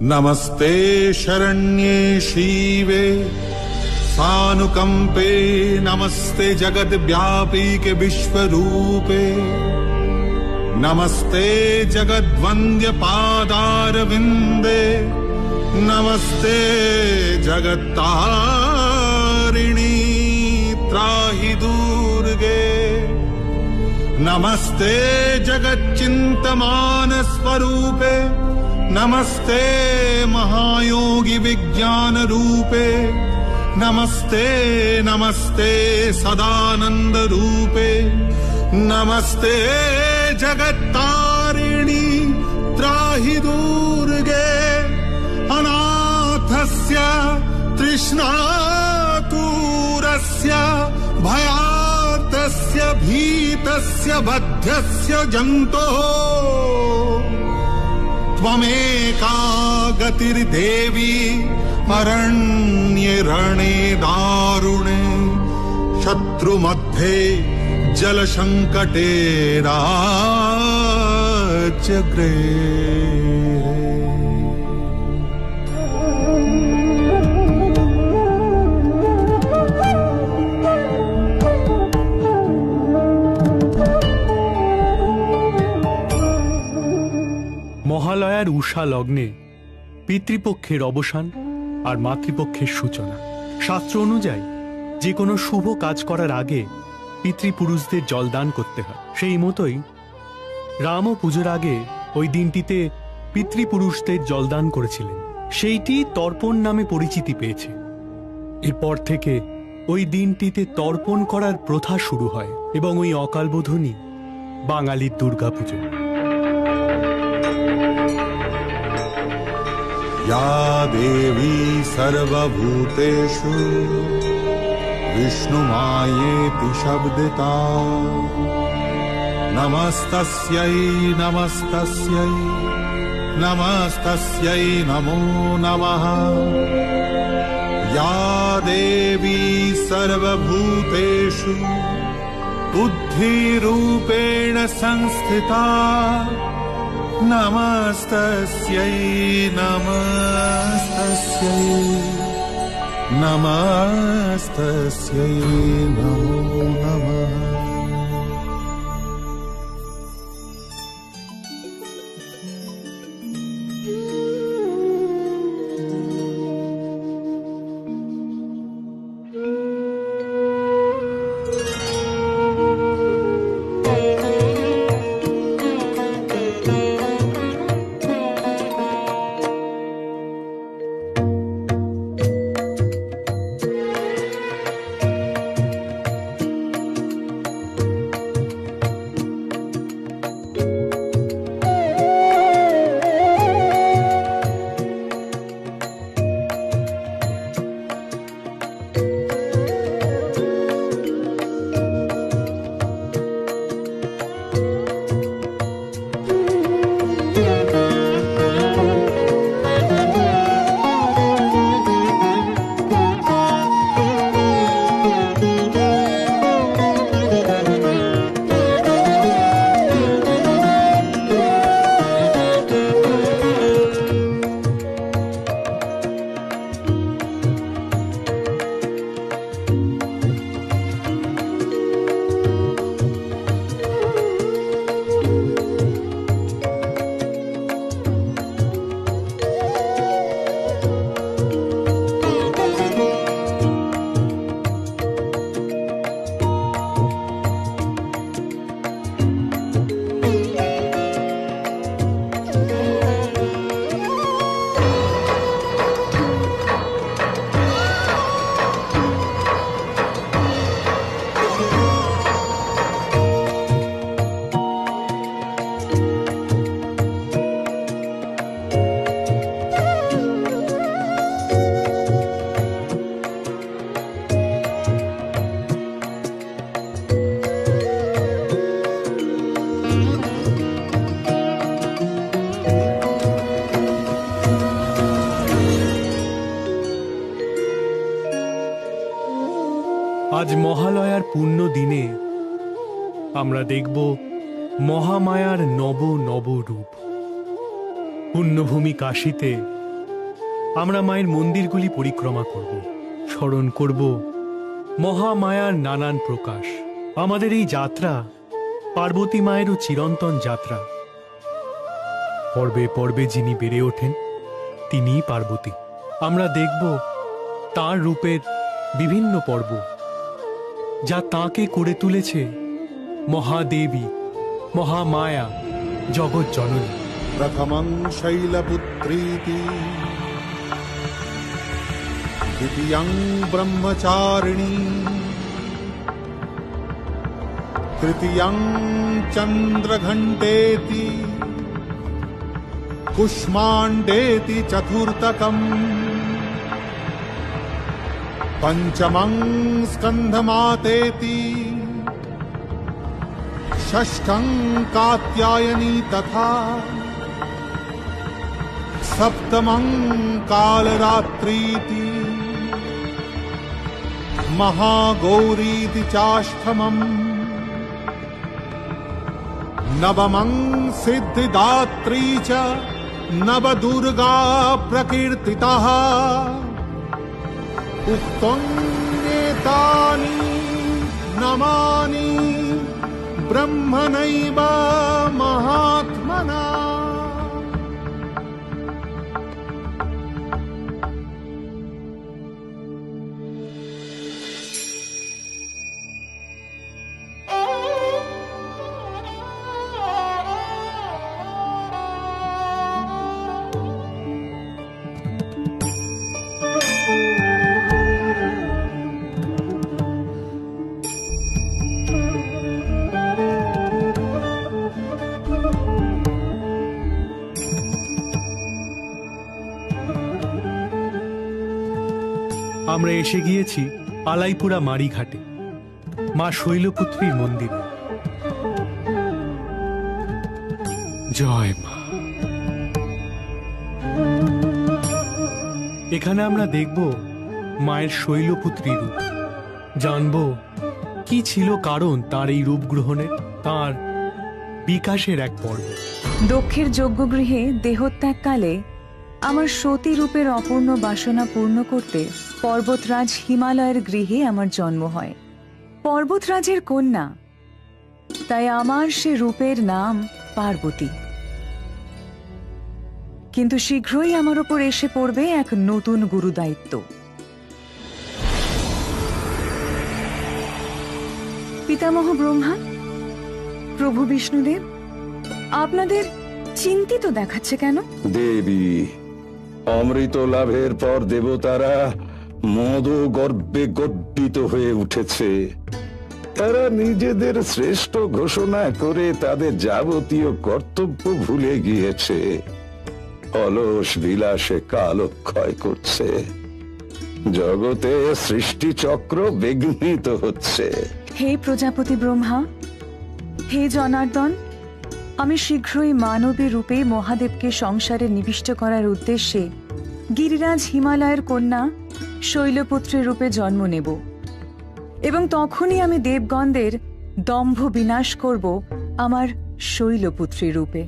नमस्ते शरण्ये शिवे सानुकंपे, नमस्ते जगद्व्यापीके विश्वरूपे, नमस्ते जगद्वन्द्य पादारविन्दे, नमस्ते जगत्तारिणी त्राहि दुर्गे, नमस्ते जगच्चिन्तमान स्वरूपे, नमस्ते महायोगी विज्ञान रूपे, नमस्ते नमस्ते सदानंद रूपे, नमस्ते जगत्तारिणी त्राहि दुर्गे, अनाथस्य तृष्णातुरस्य भयार्तस्य भीतस्य बद्धस्य जन्तोः त्वमेका गतिर्देवी अरण्ये रणे दारुणे, शत्रुमध्ये जलसंकटे राज्यगृहे। মহালয়ার উষা লগ্নে পিতৃপক্ষের অবসান আর মাতৃপক্ষের সূচনা। শাস্ত্র অনুযায়ী যে কোনো শুভ কাজ করার আগে পিতৃপুরুষদের জলদান করতে হয়। সেই মতোই রামও পুজোর আগে ওই দিনটিতে পিতৃপুরুষদের জলদান করেছিলেন। সেইটি তর্পণ নামে পরিচিতি পেয়েছে। এরপর থেকে ওই দিনটিতে তর্পণ করার প্রথা শুরু হয় এবং ওই অকালবোধনই বাঙালির দুর্গাপুজো। या देवी सर्वभूतेषु विष्णुमायेति शब्दिता, नमस्तस्यै नमस्तस्यै नमस्तस्यै नमो नमः। या देवी सर्वभूतेषु बुद्धिरूपेण संस्थिता, नमस्तस्यै नमस्तस्यै नमस्तस्यै नमो नमः। আজ মহালয়ার পূর্ণ দিনে আমরা দেখব মহামায়ার নব নব রূপ। পুণ্যভূমি কাশীতে আমরা মায়ের মন্দিরগুলি পরিক্রমা করব, স্মরণ করব মহামায়ার নানান প্রকাশ। আমাদের এই যাত্রা পার্বতী মায়েরও চিরন্তন যাত্রা। পর্বে পর্বে যিনি বেড়ে ওঠেন তিনিই পার্বতী। আমরা দেখব তার রূপের বিভিন্ন পর্ব, যা তাঁকে করে তুলেছে মহাদেবী, মহামায়া, জগৎ জননী। प्रथमं शैलपुत्रीति द्वितीयं ब्रह्मचारिणी तृतीयं चन्द्रघण्टेति कुष्माण्डेति चतुर्थकम् पंचमं स्कन्धमातेति षष्ठं कात्यायनी तथा सप्तमं कालरात्रीति महागौरीति चाष्टमम् नवमं सिद्धिदात्री च नवदुर्गा प्रकीर्तितः उक्तोऽन्येतानि नमानि ब्रह्मणैव महात्मना। আমরা এসে গিয়েছি আলাইপুরা মাড়িঘাটে, মা শৈলপুত্রীর মন্দিরে। জয় মা। এখানে আমরা দেখব মায়ের শৈলপুত্রী রূপ, জানব কি ছিল কারণ তার এই রূপ গ্রহণের, তার বিকাশের এক পর্ব। দক্ষের যজ্ঞগৃহে দেহত্যাগকালে আমার সতী রূপের অপূর্ণ বাসনা পূর্ণ করতে পর্বতরাজ হিমালয়ের গৃহে আমার জন্ম হয়। পর্বতরাজের কন্যা, তাই আমার সে রূপের নাম পার্বতী। কিন্তু শীঘ্রই আমার ওপর এসে পড়বে এক নতুন গুরুদায়িত্ব। পিতামহ ব্রহ্মা, প্রভু বিষ্ণুদেব, আপনাদের চিন্তিত দেখাচ্ছে কেন? দেবী, অমৃত লাভের পর দেবতারা মদ গর্বে গর্বিত হয়ে উঠেছে। তারা নিজেদের শ্রেষ্ঠ ঘোষণা করে তাদের যাবতীয় কর্তব্য ভুলে গিয়েছে, অলস বিলাসে কালক্ষয় করছে। জগতে সৃষ্টি চক্র বিঘ্নিত হচ্ছে। হে প্রজাপতি ব্রহ্মা, হে জনার্দন, আমি শীঘ্রই মানবী রূপে মহাদেবকে সংসারে নিবিষ্ট করার উদ্দেশ্যে গিরিরাজ হিমালয়ের কন্যা শৈলপুত্রী রূপে জন্ম নেব, এবং তখনই আমি দেবগণদের দম্ভ বিনাশ করব আমার শৈলপুত্রী রূপে।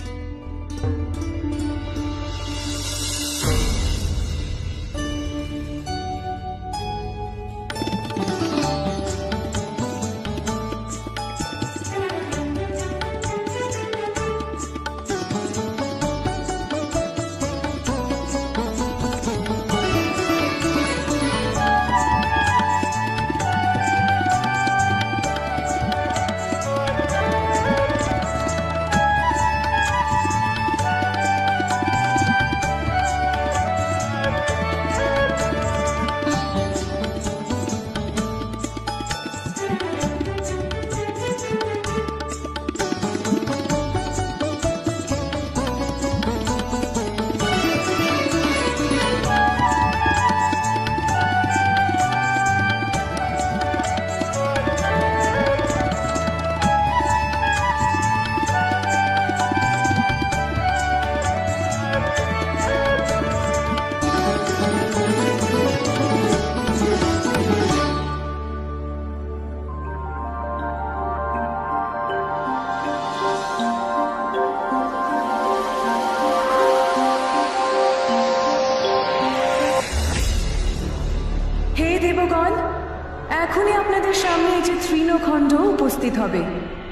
সামনে এই যে তৃণখণ্ড উপস্থিত হবে।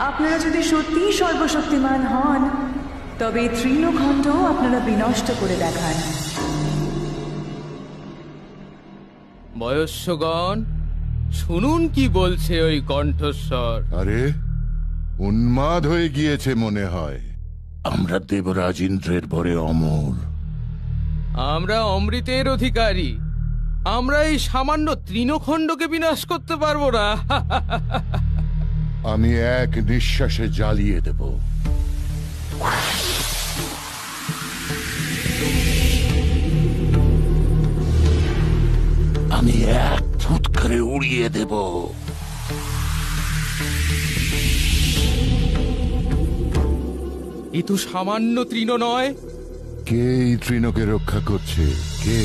আপনারা যদি সত্যিই সর্বশক্তিমান হন তবে এই তৃণখণ্ড আপনারা বিনষ্ট করে দেখান। বয়স্যগণ, শুনুন কি বলছে ওই কণ্ঠস্বর। আরে উন্মাদ হয়ে গিয়েছে মনে হয়। আমরা দেবরাজ ইন্দ্রের বরে অমর। আমরা অমৃতের অধিকারী, আমরা এই সামান্য তৃণখণ্ডকে বিনাশ করতে পারবো না। আমি এক নিঃশ্বাসে জ্বালিয়ে দেব। আমি এক ফুৎকারে উড়িয়ে দেব। এ তো সামান্য তৃণ নয়। কে এই তৃণকে রক্ষা করছে? কে?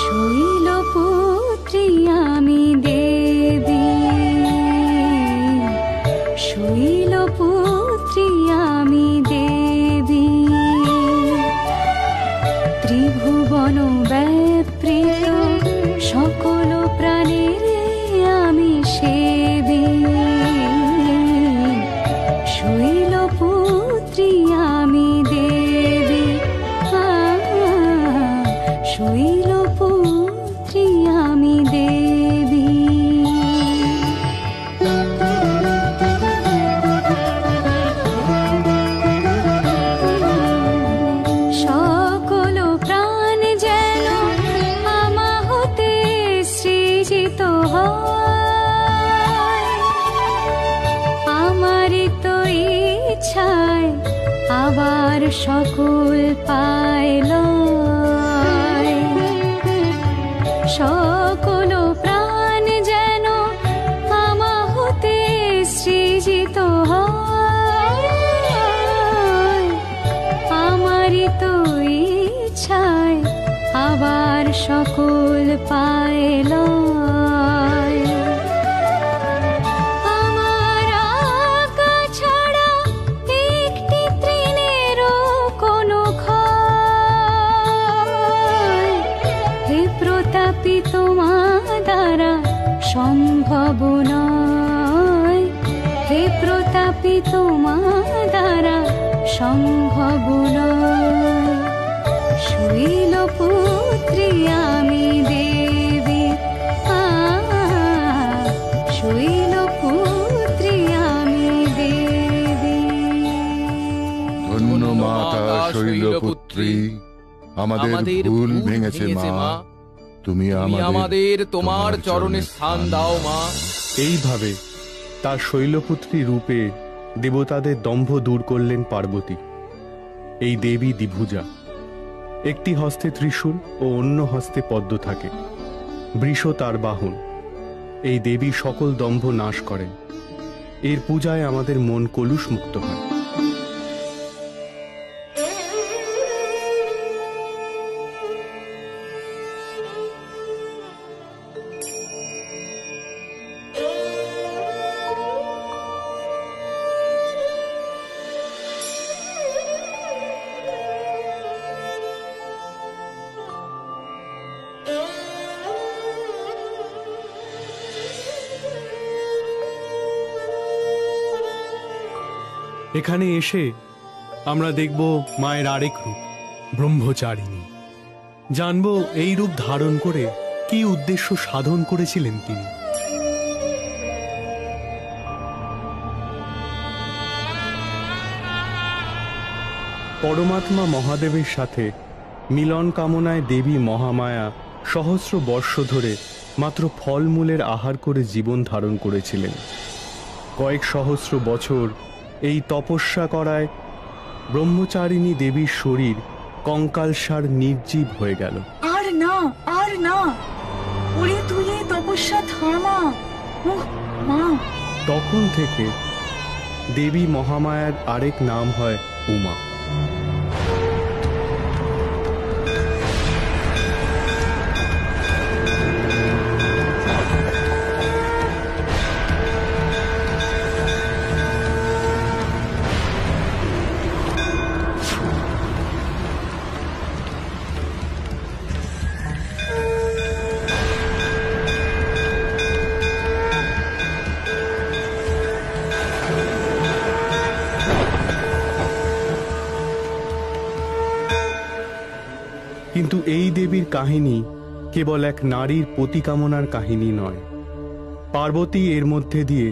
শৈলপুত্রী আমি দেবী, শৈলপুত্রী আমি দেবী, ত্রিভুবন ব্যাপৃত সকল প্রাণীর আমি সেবী, শৈলপুত্রী আমি দেবী, শৈলপুত্রী আমি দেবী। সকল প্রাণ যেন আমা হতে সৃজিত হয়, আমারই তো ইচ্ছায় আবার সকল পাইল। সকল প্রাণ যেন আমা হতে সৃজিত হয়, আমারই তো ইচ্ছায় আবার সকল পাইল। আমার আজ্ঞা ছাড়া একটি তৃণেরও কোনো ক্ষয় হে প্রতাপী তোমা দ্বারা সম্ভব নয়, হে প্রতাপী তোমা দ্বারা সম্ভব নয়। শৈলপুত্রী আমি দেবী, শৈলপুত্রী আমি দেবী। ধন্য মাতা শৈলপুত্রী, আমাদের ভুল ভেঙেছে মা। তুমি তুমি আমাদের তোমার চরণে স্থান দাও মা। এইভাবে তার শৈলপুত্রী রূপে দেবতাদের দম্ভ দূর করলেন পার্বতী। এই দেবী দ্বিভুজা, একটি হস্তে ত্রিশূল ও অন্য হস্তে পদ্ম থাকে। বৃষ তার বাহন। এই দেবী সকল দম্ভ নাশ করেন। এর পূজায় আমাদের মন কলুষ মুক্ত হয়। এখানে এসে আমরা দেখব মায়ের আরেক রূপ, ব্রহ্মচারিণী। জানব এই রূপ ধারণ করে কি উদ্দেশ্য সাধন করেছিলেন তিনি। পরমাত্মা মহাদেবের সাথে মিলন কামনায় দেবী মহামায়া সহস্র বর্ষ ধরে মাত্র ফলমূলের আহার করে জীবন ধারণ করেছিলেন। কয়েক সহস্র বছর এই তপস্যা করায় ব্রহ্মচারিণী দেবীর শরীর কঙ্কালসার নির্জীব হয়ে গেল। আর না, আর না, ওরে তুই এই তপস্যা থামা। উহ, মা। তখন থেকে দেবী মহামায়ার আরেক নাম হয় উমা। কিন্তু এই দেবীর কাহিনী কেবল এক নারীর প্রতিকামনার কাহিনী নয়। পার্বতী এর মধ্যে দিয়ে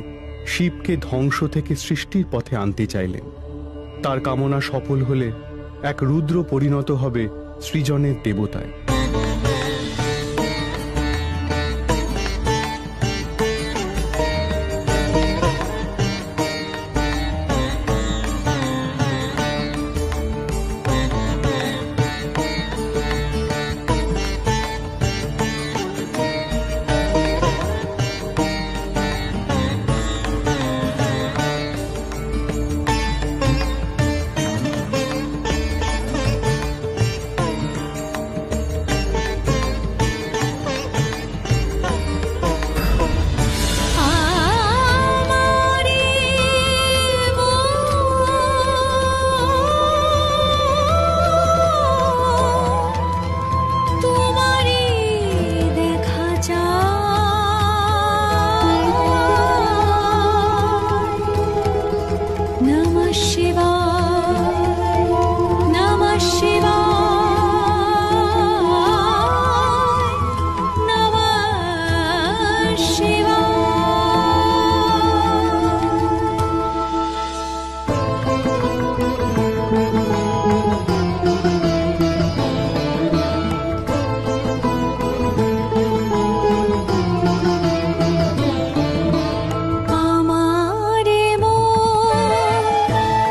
শিবকে ধ্বংস থেকে সৃষ্টির পথে আনতে চাইলেন। তার কামনা সফল হলে এক রুদ্র পরিণত হবে সৃজনের দেবতায়। আমারে তোমারে দেখা যায়। নমঃ শিবায়, নমঃ শিবায়, নমঃ শিবায়। আমারে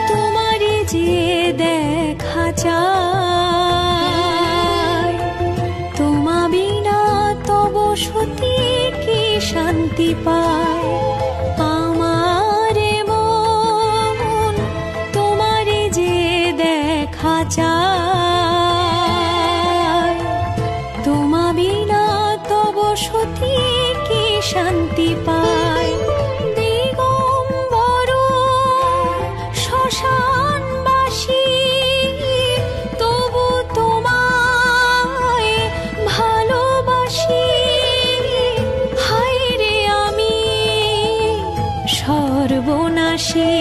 তোমারে যে দেখা যায়, তোমা বিনা তব সতী কি শান্তি পায়। আমারে মন তোমারে যে দেখা যায়, তোমা বিনা তব সতী কি শান্তি পায়। দিগম্বর শ্মশানবাসী তবু তোমায় ভালোবাসি। হায় রে আমি সর্বনাশী।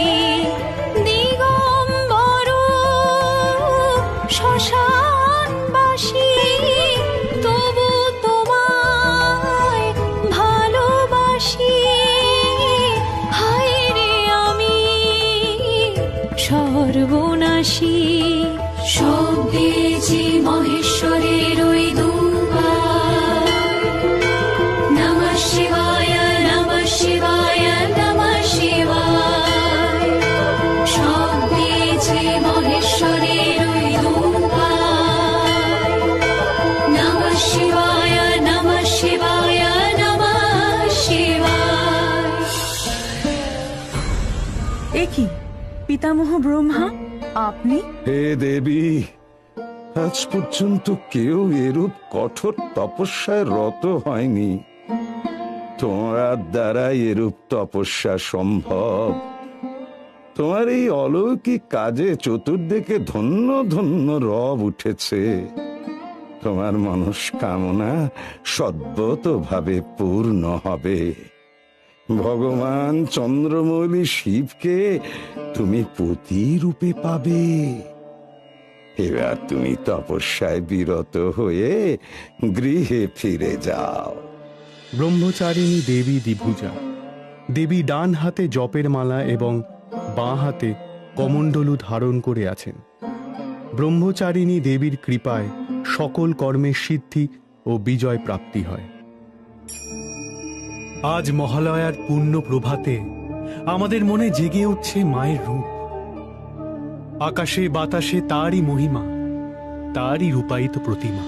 দিগম্বর শ্মশানবাসী তবু তোমায় ভালোবাসি। হায় রে আমি সর্বনাশী। শব্দে যে মহেশ্বরের ওই দুবার। নমঃ শিবায়, নমঃ শিবায়, নমঃ শিবায়। শব্দে যে মহেশ্বরের ওই দুবার। নমঃ শিবায়, নমঃ শিবায়, নমঃ শিবায়। এ কি পিতামহ ব্রহ্মা, আপনি? হে দেবী, আজ পর্যন্ত কেউ এরূপ কঠোর তপস্যায় রত হয়নি। তোমার দ্বারা এরূপ তপস্যা সম্ভব। তোমার এই অলৌকিক কাজে চতুর্দিকে ধন্য ধন্য রব উঠেছে। তোমার মনস্কামনা সদ্যতভাবে পূর্ণ হবে। ভগবান চন্দ্রমৌলি শিবকে তুমি পতি রূপে পাবে। এবার তুমি তপস্যায় বিরত হয়ে গৃহে ফিরে যাও। ব্রহ্মচারিণী দেবী দ্বিভুজা। দেবী ডান হাতে জপের মালা এবং বাঁ হাতে কমণ্ডলু ধারণ করে আছেন। ব্রহ্মচারিণী দেবীর কৃপায় সকল কর্মের সিদ্ধি ও বিজয় প্রাপ্তি হয়। আজ মহালয়ার পূর্ণ প্রভাতে আমাদের মনে জেগে উঠছে মায়ের রূপ। আকাশে বাতাসে তারই মহিমা, তারই রূপায়িত প্রতিমা।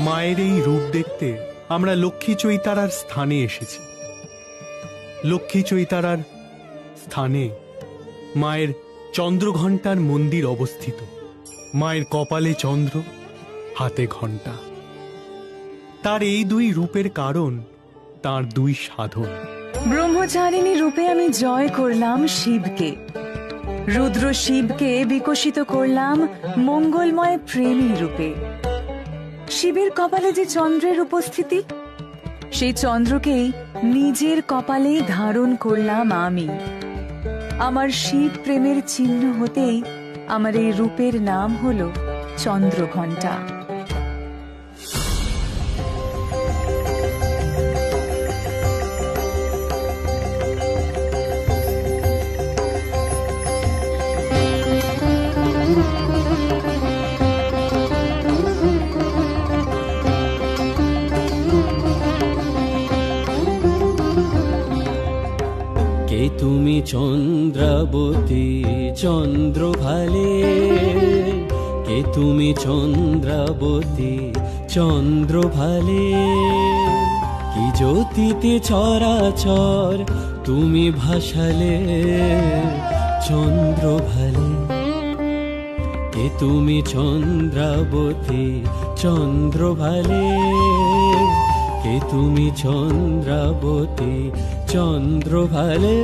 মায়ের এই রূপ দেখতে আমরা লক্ষ্মী চৈতারার স্থানে এসেছি। লক্ষ্মী চৈতারার স্থানে মায়ের চন্দ্রঘণ্টার মন্দির অবস্থিত। মায়ের কপালে চন্দ্র, হাতে ঘণ্টা। তার এই দুই রূপের কারণ তার দুই সাধন। ব্রহ্মচারিণী রূপে আমি জয় করলাম শিবকে, রুদ্র শিবকে বিকশিত করলাম মঙ্গলময় প্রেমী রূপে। শিবের কপালে যে চন্দ্রের উপস্থিতি, সেই চন্দ্রকেই নিজের কপালে ধারণ করলাম আমি। আমার শিব প্রেমের চিহ্ন হতেই আমার এই রূপের নাম হলো চন্দ্রঘণ্টা। তুমি চন্দ্রাবতী চন্দ্রভালে, কে তুমি চন্দ্রাবতী চন্দ্রভালে, কি জ্যোতিতে চরাচর তুমি ভাসালে চন্দ্রভালে। কে তুমি চন্দ্রাবতী চন্দ্রভালে, কে তুমি চন্দ্রাবতী চন্দ্রভালে।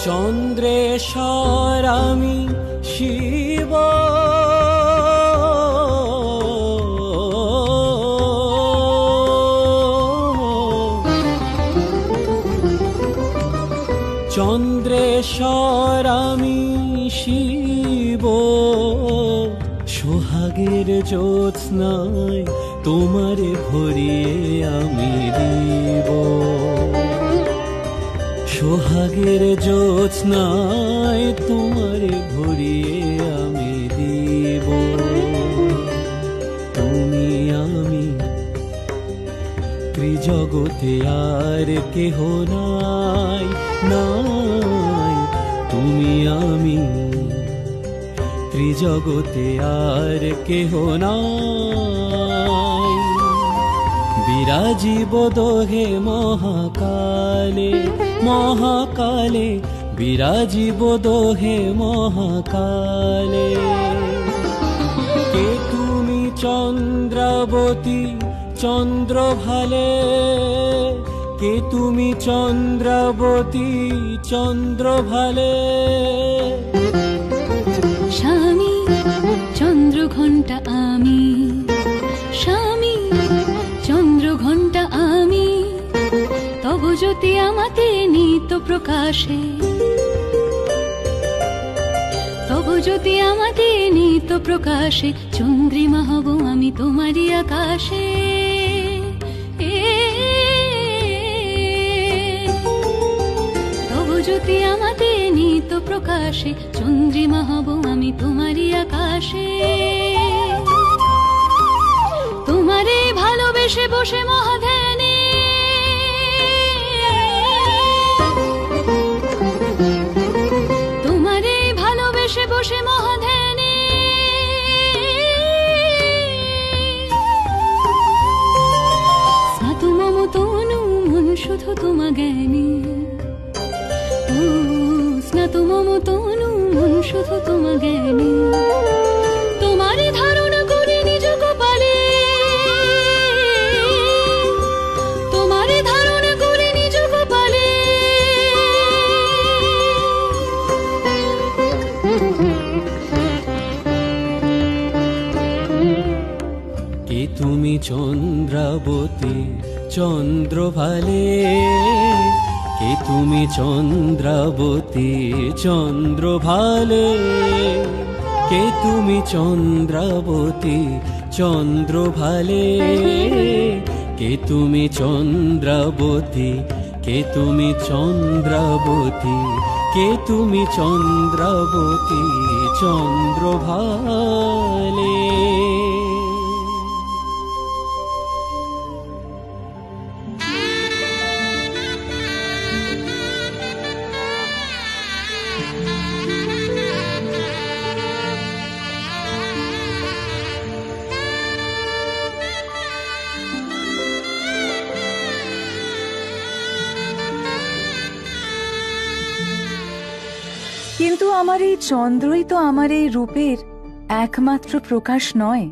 চন্দ্র চন্দ্রেশ্বর আমি শিব চন্দ্রেশ্বর আমি শিব সোহাগের জ্যোৎস্নায় তোমারে ভরিয়ে আমি দিব সোহাগের জ্যোৎস্নায় তোমারে ভরিয়ে আমি দিব তুমি আমি ত্রিজগতে আর কেহ নাই নাই তুমি আমি ত্রিজগতে আর কেহ নাই বিরাজিব দোহে মহাকালে মহাকালে বিরাজিব দোহে মহাকালে কে তুমি চন্দ্রাবতী চন্দ্রভালে কে তুমি চন্দ্রাবতী চন্দ্রভালে স্বামী চন্দ্রঘণ্টা আমি স্বামী চন্দ্রঘণ্টা আমি তব জ্যোতি আমাতে নিত প্রকাশে তব জ্যোতি আমাতে নিত প্রকাশে চন্দ্রিমা হব আমি তোমারই আকাশে তব জ্যোতি আমাতে নিত প্রকাশে চন্দ্রিমা হব আমি তোমারই আকাশে তোমারে ভালোবেসে বসে মহাধ্যানে তোমারে ভালোবেসে বসে মহাধ্যানে স্নাতু মম তনু মন শুধু তোমা জ্ঞানী স্নাতু মম তনু মন শুধু তোমা জ্ঞানী তোমারে ধারণা করে নিজ কপালে তোমারে ধারণা করে নিজ কপালে কে তুমি চন্দ্রাবতী চন্দ্রভালে কে তুমি চন্দ্রাবতী চন্দ্রভালে কে তুমি চন্দ্রাবতী চন্দ্রভালে কে তুমি চন্দ্রাবতী কে তুমি চন্দ্রাবতী কে তুমি চন্দ্রাবতী চন্দ্রভালে কিন্তু আমার এই চন্দ্রই তো আমার এই রূপের একমাত্র প্রকাশ নয়।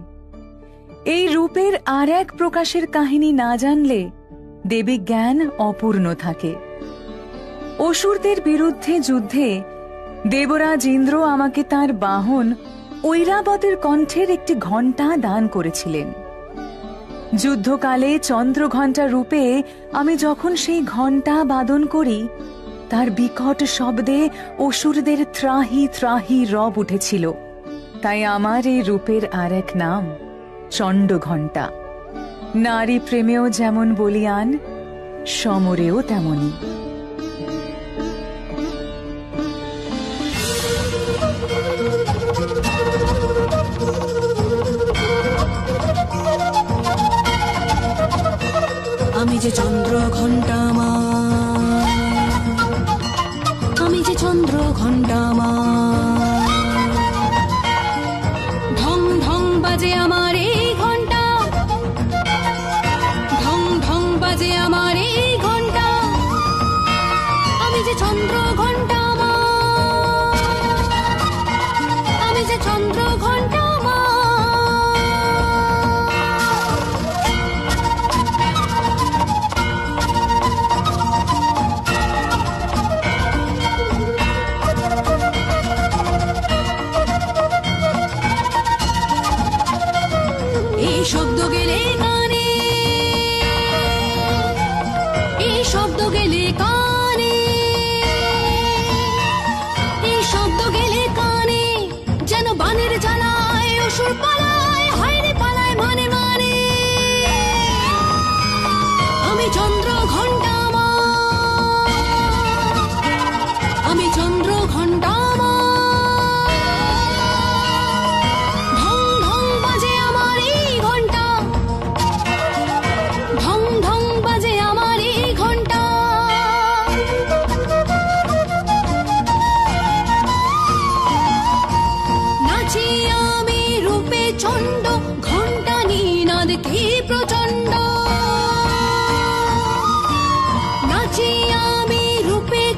এই রূপের আর এক প্রকাশের কাহিনী না জানলে দেবী জ্ঞান অপূর্ণ থাকে। অসুরদের বিরুদ্ধে যুদ্ধে দেবরাজ ইন্দ্র আমাকে তার বাহন ঐরাবতের কণ্ঠের একটি ঘণ্টা দান করেছিলেন। যুদ্ধকালে চন্দ্রঘণ্টা রূপে আমি যখন সেই ঘণ্টা বাদন করি, তার বিকট শব্দে অসুরদের ত্রাহি ত্রাহি রব উঠেছিল। তাই আমার এই রূপের আর এক নাম চণ্ডঘণ্টা। নারী প্রেমেও যেমন বলিয়ান, সমরেও তেমনি। আমি যে চন্দ্রঘণ্টা আমি যে চন্দ্রঘণ্টা ঢং ঢং বাজে আমার এই ঘণ্টা, ঢং ঢং বাজে আমার এই ঘণ্টা। আমি যে চন্দ্রঘণ্টা আমি যে চন্দ্রঘণ্টা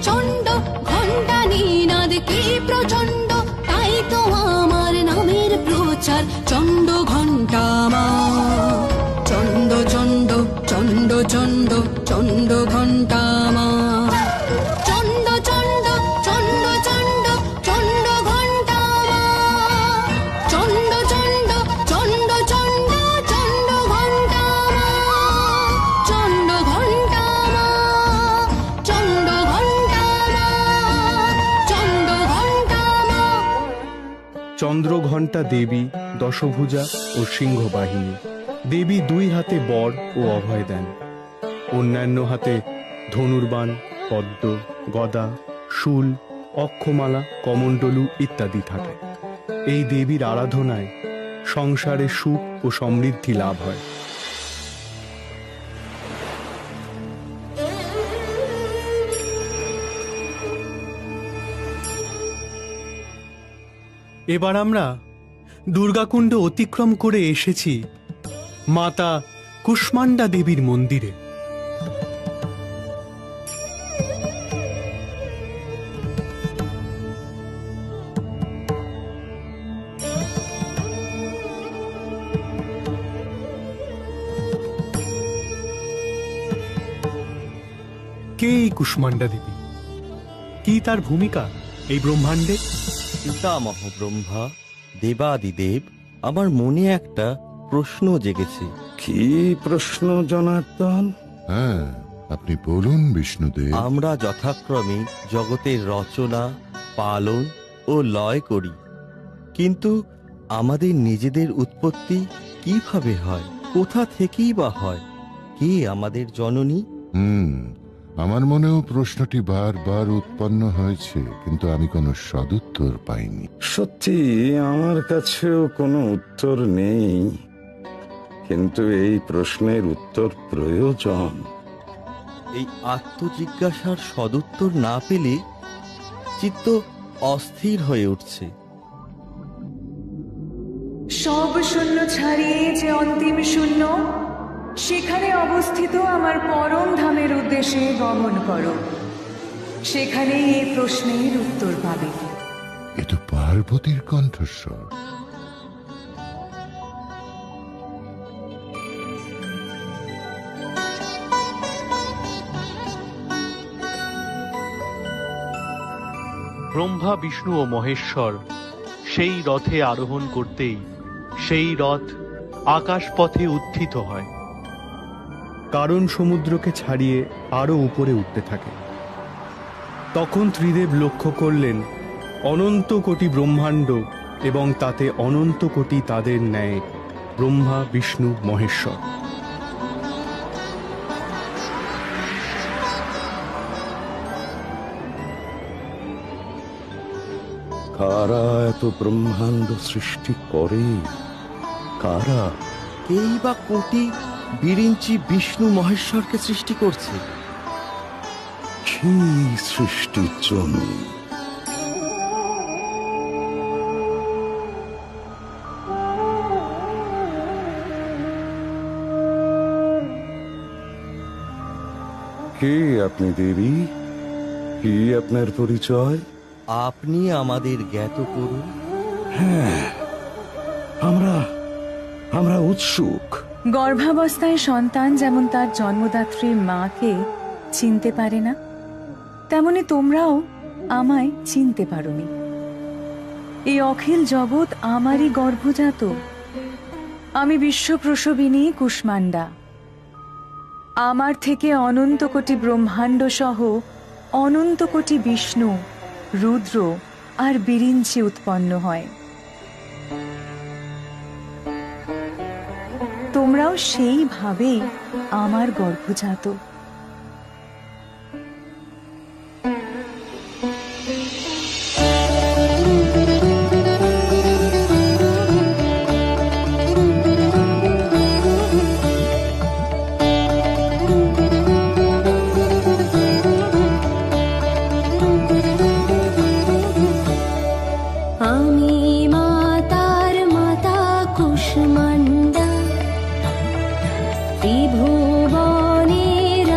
চণ্ড ঘণ্টা নিনাদ কি প্রচণ্ড, তাই তো আমার নামের প্রচার চণ্ড ঘণ্টা মা। চণ্ড চণ্ড চণ্ড চণ্ড চণ্ড ঘণ্টা মা। চণ্ড চণ্ড চণ্ড চণ্ড চণ্ড ঘণ্টা মা। চণ্ড চণ্ড চণ্ড চণ্ড চণ্ড ঘণ্টা মা। চণ্ড ঘণ্টা মা। চণ্ড ঘণ্টা মা। চণ্ড ঘণ্টা মা। চন্দ্রঘণ্টা দেবী দশভুজা ও সিংহবাহিনী। দেবী দুই হাতে বর ও অভয় দেন, অন্যান্য হাতে ধনুর্বাণ, পদ্ম, গদা, শূল, অক্ষমালা, কমণ্ডলু ইত্যাদি থাকে। এই দেবীর আরাধনায় সংসারে সুখ ও সমৃদ্ধি লাভ হয়। এবার আমরা দুর্গাকুণ্ড অতিক্রম করে এসেছি মাতা কুষ্মান্ডা দেবীর মন্দিরে। কে এই কুষ্মান্ডা দেবী? কি তার ভূমিকা এই ব্রহ্মাণ্ডে? পিতামহ ব্রহ্মা, দেবাদিদেব, আমার মনে একটা প্রশ্ন জেগেছে। কি প্রশ্ন জনার্দন? হ্যাঁ, আপনি বলুন বিষ্ণুদেব। আমরা যথাক্রমে জগতের রচনা, পালন ও লয় করি, কিন্তু আমাদের নিজেদের উৎপত্তি কিভাবে হয়? কোথা থেকেই বা হয়? কে আমাদের জননী? আমার মনেও প্রশ্নটি বারবার উৎপন্ন হয়েছে, কিন্তু আমি কোনো সদুত্তর পাইনি। সত্যি আমার কাছেও কোনো উত্তর নেই, কিন্তু এই প্রশ্নের উত্তর প্রয়োজন। এই আত্মজিজ্ঞাসার সদুত্তর না পেলে চিত্ত অস্থির হয়ে উঠছে। সব শূন্য ছাড়িয়ে যে অন্তিম শূন্য, সেখানে অবস্থিত আমার পরম ধামের উদ্দেশ্যে গমন করো। সেখানে এই প্রশ্নের উত্তর পাবে। এ তো পার্বতীর কণ্ঠস্বর। ব্রহ্মা, বিষ্ণু ও মহেশ্বর সেই রথে আরোহণ করতেই সেই রথ আকাশ পথে উত্থিত হয়, কারণ সমুদ্রকে ছাড়িয়ে আরো উপরে উঠতে থাকে। তখন ত্রিদেব লক্ষ্য করলেন অনন্ত কোটি ব্রহ্মাণ্ড এবং তাতে অনন্ত কোটি তাদের ন্যায় ব্রহ্মা, বিষ্ণু, মহেশ্বর। কারা এত ব্রহ্মাণ্ড সৃষ্টি করে? কারা? কেই বা কোটি বিরিঞ্চি বিষ্ণু মহেশ্বরকে সৃষ্টি করছে। কি সৃষ্টির জন্য? কে আপনি দেবী? কি আপনার পরিচয়? আপনি আমাদের জ্ঞাত করুন। হ্যাঁ, আমরা উৎসুক। গর্ভাবস্থায় সন্তান যেমন তার জন্মদাত্রীর মাকে চিনতে পারে না, তেমনি তোমরাও আমায় চিনতে পারোনি। এই অখিল জগৎ আমারই গর্ভজাত। আমি বিশ্বপ্রসবিনী কুষ্মান্ডা। আমার থেকে অনন্ত কোটি ব্রহ্মাণ্ড সহ অনন্ত কোটি বিষ্ণু, রুদ্র আর বিরিঞ্চি উৎপন্ন হয়। তোমরাও সেইভাবেই আমার গর্ভজাত। আমি মাতার মাতা কুষ্মান্ডা, ত্রিভুবনের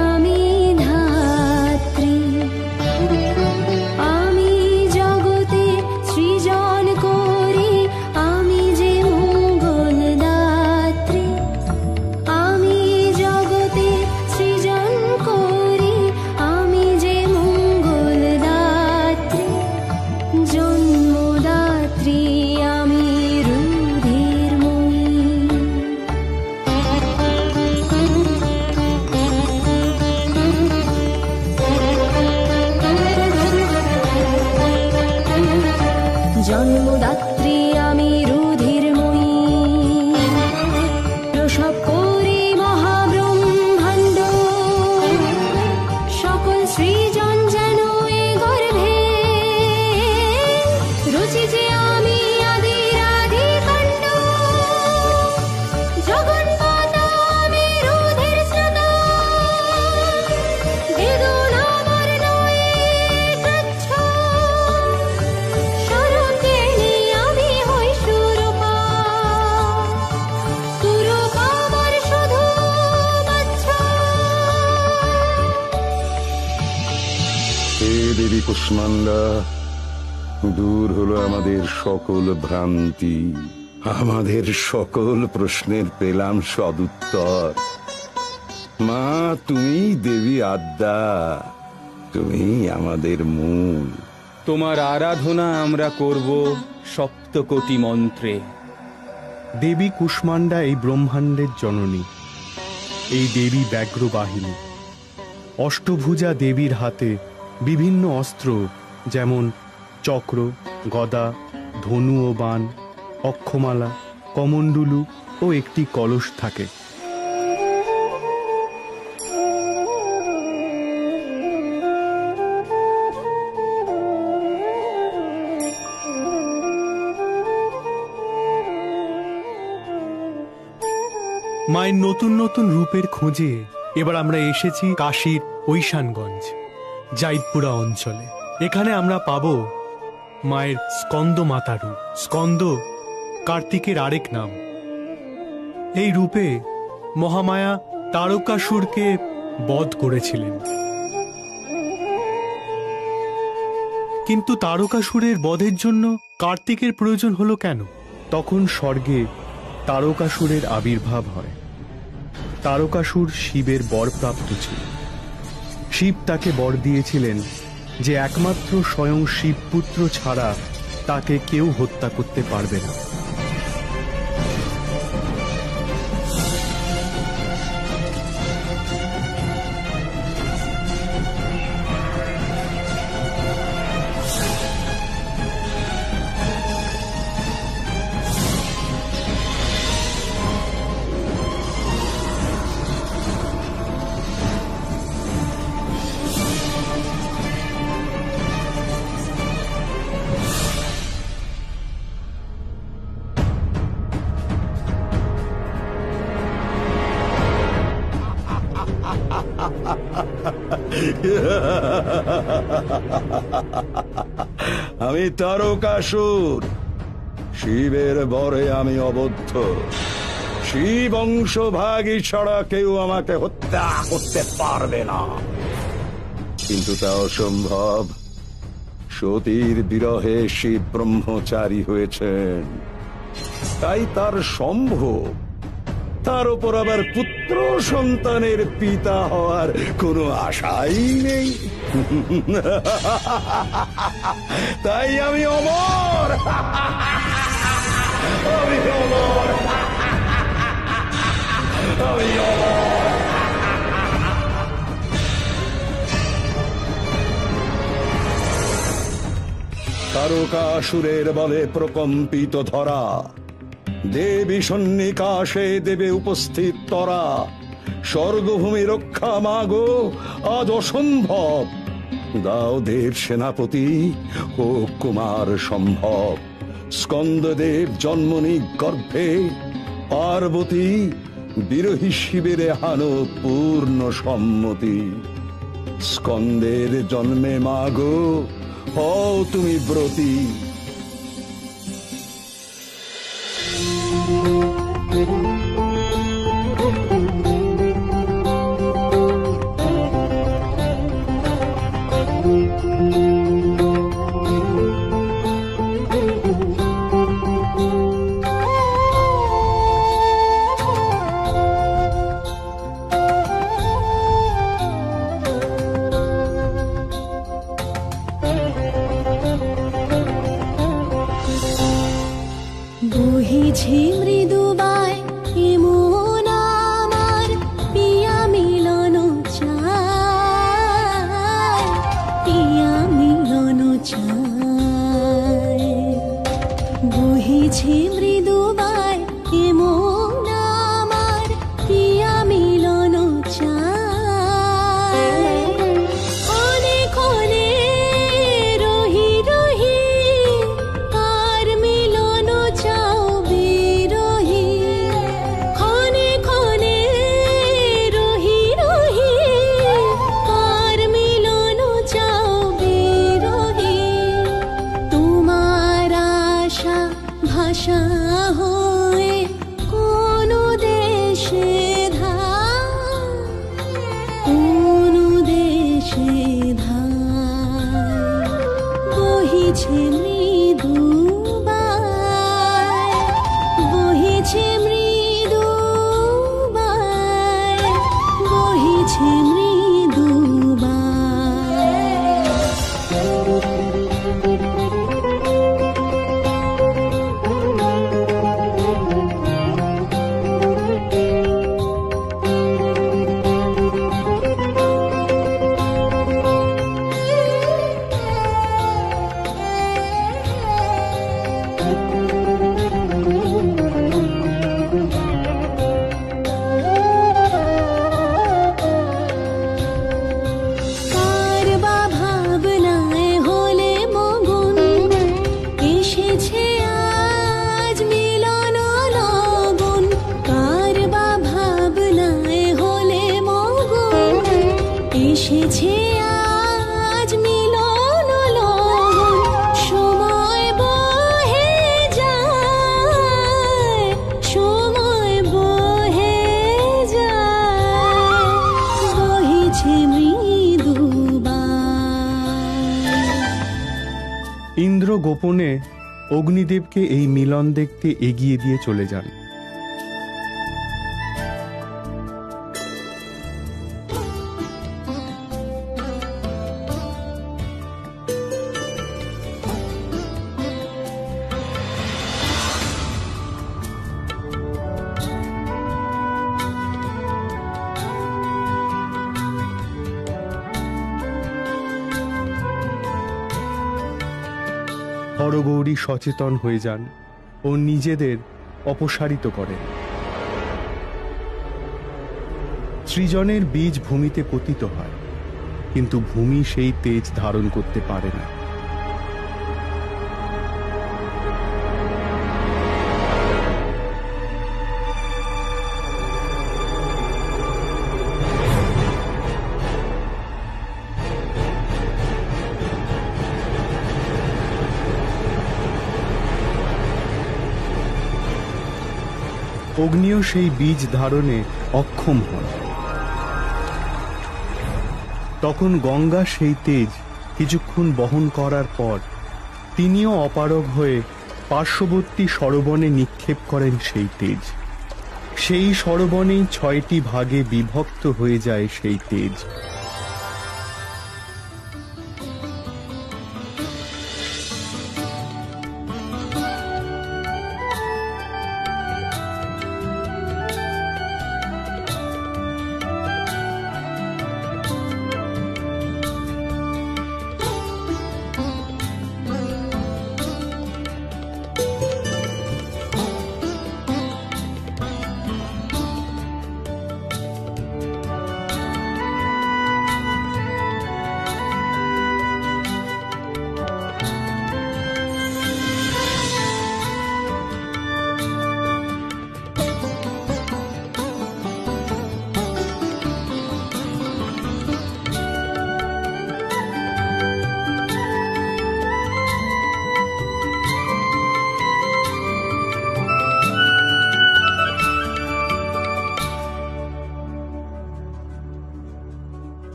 দেবী কুষ্মান্ডা, দূর হলো আমাদের সকল ভ্রান্তি, আমাদের সকল প্রশ্নের পেলাম সদুত্তর। মা, তুমি দেবী আদ্যা, তুমি আমাদের মূল। তোমার আরাধনা আমরা করব সপ্তকোটি মন্ত্রে। দেবী কুষ্মান্ডা এই ব্রহ্মাণ্ডের জননী, এই দেবী ব্যাঘ্রবাহিনী। অষ্টভুজা দেবীর হাতে বিভিন্ন অস্ত্র যেমন চক্র, গদা, ধনু ও বাণ, অক্ষমালা, কমণ্ডলু ও একটি কলস থাকে। মায়ের নতুন নতুন রূপের খোঁজে এবার আমরা এসেছি কাশীর ঐশানগঞ্জ, জাইতপুরা অঞ্চলে। এখানে আমরা পাব মায়ের স্কন্দ মাতা রূপ। স্কন্দ কার্তিকের আরেক নাম। এই রূপে মহামায়া তারকাসুরকে বধ করেছিলেন। কিন্তু তারকাসুরের বধের জন্য কার্তিকের প্রয়োজন হলো কেন? তখন স্বর্গে তারকাসুরের আবির্ভাব হয়। তারকাসুর শিবের বরপ্রাপ্ত ছিল। শিব তাকে বর দিয়েছিলেন যে একমাত্র স্বয়ং শিবপুত্র ছাড়া তাকে কেউ হত্যা করতে পারবে না। আমি তারকাসুর, শিবের বরে আমি অবদ্ধ। শিব অংশভাগী ছাড়া কেউ আমাকে হত্যা করতে পারবে না। কিন্তু তা অসম্ভব। সতীর বিরহে শিব ব্রহ্মচারী হয়েছেন, তাই তার সম্ভব। তার উপর আবার পুত্র সন্তানের পিতা হওয়ার কোনো আশাই নেই। তাই আমি অমর, আমি অমর, আমি অমর। তারকাসুরের বলে প্রকম্পিত ধরা, দেবী সন্নিকাশে দেবে উপস্থিত তরা। স্বর্গভূমি রক্ষা মাগো আজ অসম্ভব। দাও দেব সেনাপতি ও কুমার সম্ভব। স্কন্দদেব জন্মনি গর্ভে, পার্বতী বিরোহী শিবের হানো পূর্ণ সম্মতি। স্কন্দের জন্মে মাগো হও তুমি ব্রতী। বহিছে মৃদুবায় এমন আমার পিয়া মিলন চায়, পিয়া মিলন চায়। বহিছে মৃদুবায় এমন আমার পিয়া মিলন চায়। ক্ষণে ক্ষণে রহি রহি কার মিলন চাও বিরহি। ক্ষণে ক্ষণে রহি রহি কার মিলন চাও বিরহি। তোমার আশা ভাষা হয়ে কোন দেশে ধার, কোন দেশে ধার। বহিছে মৃদু বায়, বহিছে মৃদু বায়, বহিছে মৃদু বায়। কার বা ভাবনায় হলে মগন, এসেছে আজ মিলন লগন। কার বা ভাবনায় হলে মগন, এসেছে আজ মিলন লগন। সময় বহে যায়, সময় বহে যায়, বহিছে মৃদু বায়। ইন্দ্র গোপনে অগ্নিদেবকে এই মিলন দেখতে এগিয়ে দিয়ে চলে যান। হরগৌরী সচেতন হয়ে যান ও নিজেদের অপসারিত করেন। সৃজনের বীজ ভূমিতে পতিত হয়, কিন্তু ভূমি সেই তেজ ধারণ করতে পারে না। অগ্নিও সেই বীজ ধারণে অক্ষম হন। তখন গঙ্গা সেই তেজ কিছুক্ষণ বহন করার পর তিনিও অপারগ হয়ে পার্শ্ববর্তী সরবনে নিক্ষেপ করেন সেই তেজ। সেই সরবনেই 6টি ভাগে বিভক্ত হয়ে যায় সেই তেজ।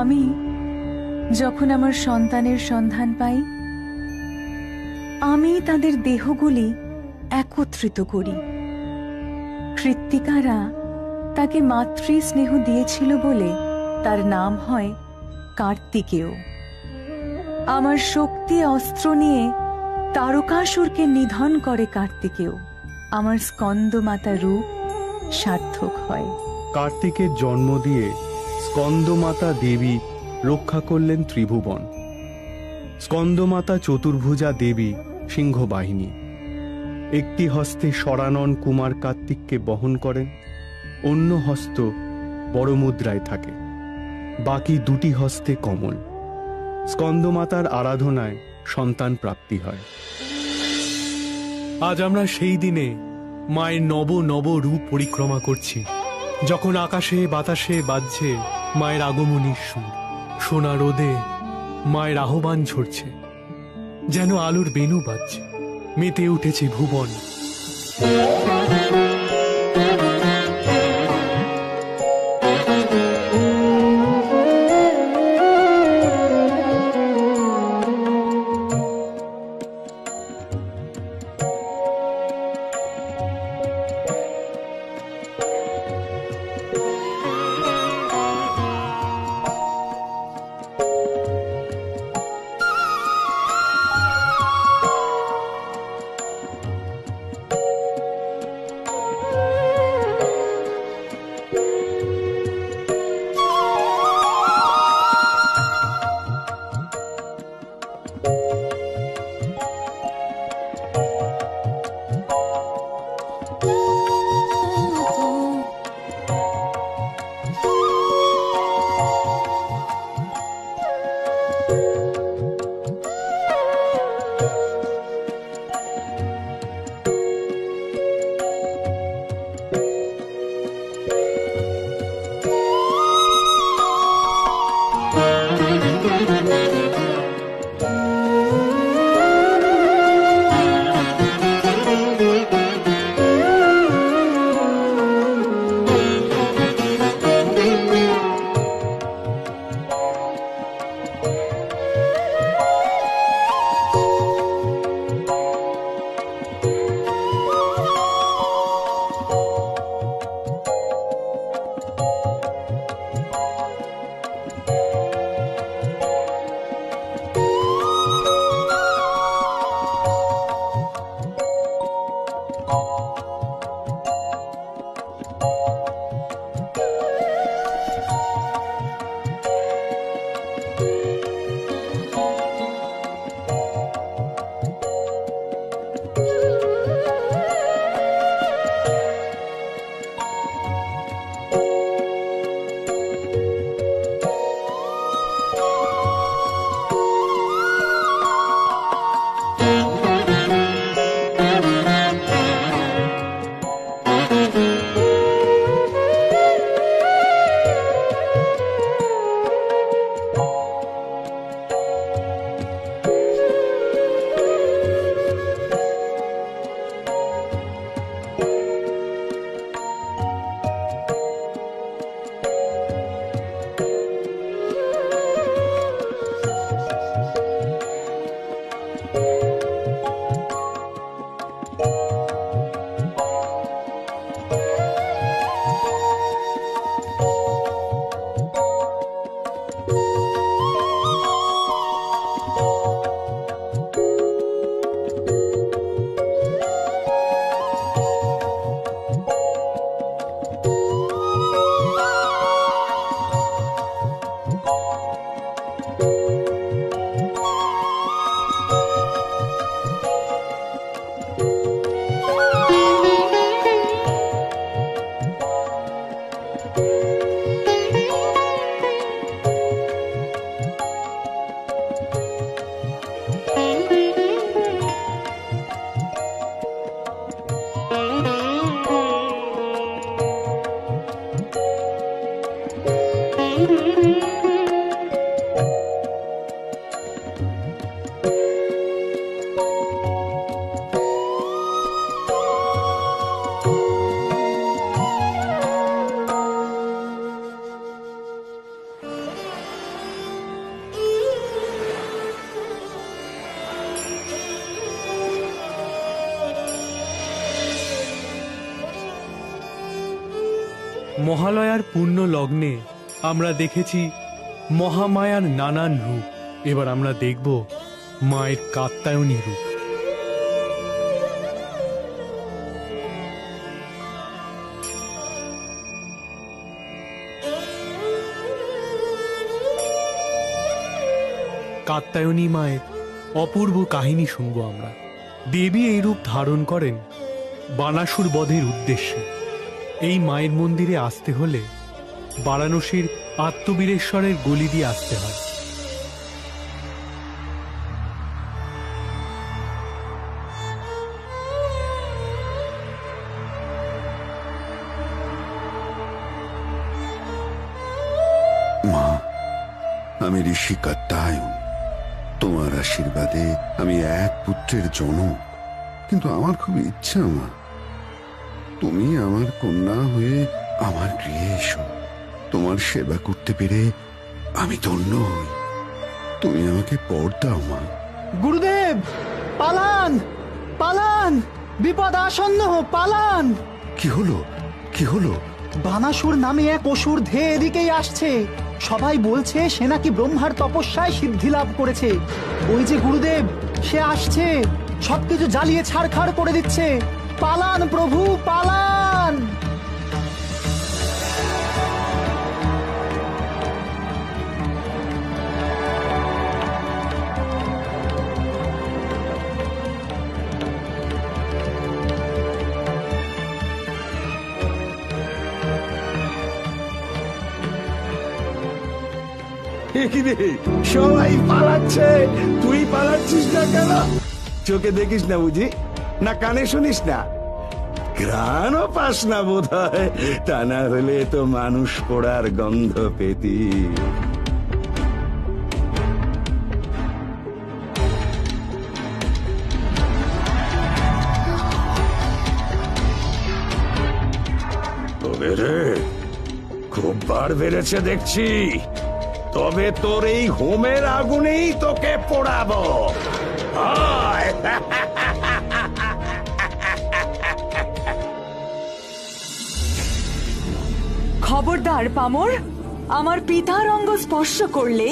আমি যখন আমার সন্তানের সন্ধান পাই, আমি তাদের দেহগুলি একত্রিত করি। কৃত্তিকারা তাকে মাতৃ স্নেহ দিয়েছিল বলে তার নাম হয় কার্তিকেয়। আমার শক্তি অস্ত্র নিয়ে তারকাসুরকে নিধন করে কার্তিকেয়। আমার স্কন্দমাতা রূপ সার্থক হয়। কার্তিকের জন্ম দিয়ে স্কন্দমাতা দেবী রক্ষা করলেন ত্রিভুবন। স্কন্দমাতা চতুর্ভুজা দেবী সিংহবাহিনী। একটি হস্তে সরানন কুমার কার্তিককে বহন করেন, অন্য হস্ত বড় মুদ্রায় থাকে, বাকি দুটি হস্তে কমল। স্কন্দমাতার আরাধনায় সন্তান প্রাপ্তি হয়। আজ আমরা সেই দিনে মায়ের নব নব রূপ পরিক্রমা করছি, যখন আকাশে বাতাসে বাজছে মায়ের আগমনীর সুর। সোনা রোদে মায়ের আহ্বান ঝরছে, যেন আলোর বেণু বাজছে। মেতে উঠেছে ভুবন। মহালয়ার পূর্ণ লগ্নে আমরা দেখেছি মহামায়ার নানান রূপ। এবার আমরা দেখব মায়ের কাত্যায়নী রূপ। কাত্যায়নী মায়ের অপূর্ব কাহিনী শুনব আমরা। দেবী এই রূপ ধারণ করেন বানাসুর বধের উদ্দেশ্যে। এই মায়ের মন্দিরে আসতে হলে বারাণসীর আত্মবীরেশ্বরের গলি দিয়ে আসতে হয়। মা, আমি ঋষি কাত্যায়ন। তোমার আশীর্বাদে আমি এক পুত্রের জনক। কিন্তু আমার খুব ইচ্ছা মা, তুমি আমার কন্যা হয়ে আমার গৃহে এসো। তোমার সেবা করতে পেরে আমি ধন্য হই। তুমি আমাকে পর দাও মা। গুরুদেব, পালান পালান, বিপদ আসন্ন, পালান। কি হলো, কি হলো? বানাসুর নামে এক অসুর ধেয়ে এদিকেই আসছে। সবাই বলছে সে নাকি ব্রহ্মার তপস্যায় সিদ্ধি লাভ করেছে। ওই যে গুরুদেব, সে আসছে, সবকিছু জ্বালিয়ে ছাড়খাড় করে দিচ্ছে। পালান প্রভু, পালান। সবাই পালাচ্ছে, তুই পালাচ্ছিস না কেন? চোখে দেখিস না বুঝি, না কানে শুনিস না? ঘ্রাণও পাস না বোধ হয়, তা না হলে তো মানুষ পোড়ার গন্ধ পেতি। তবে রে, খুব বার বেড়েছে দেখছি। তবে তোর এই হোমের আগুনেই তোকে পোড়াবো। আয়! খবরদার পামর, আমার পিতার অঙ্গ স্পর্শ করলে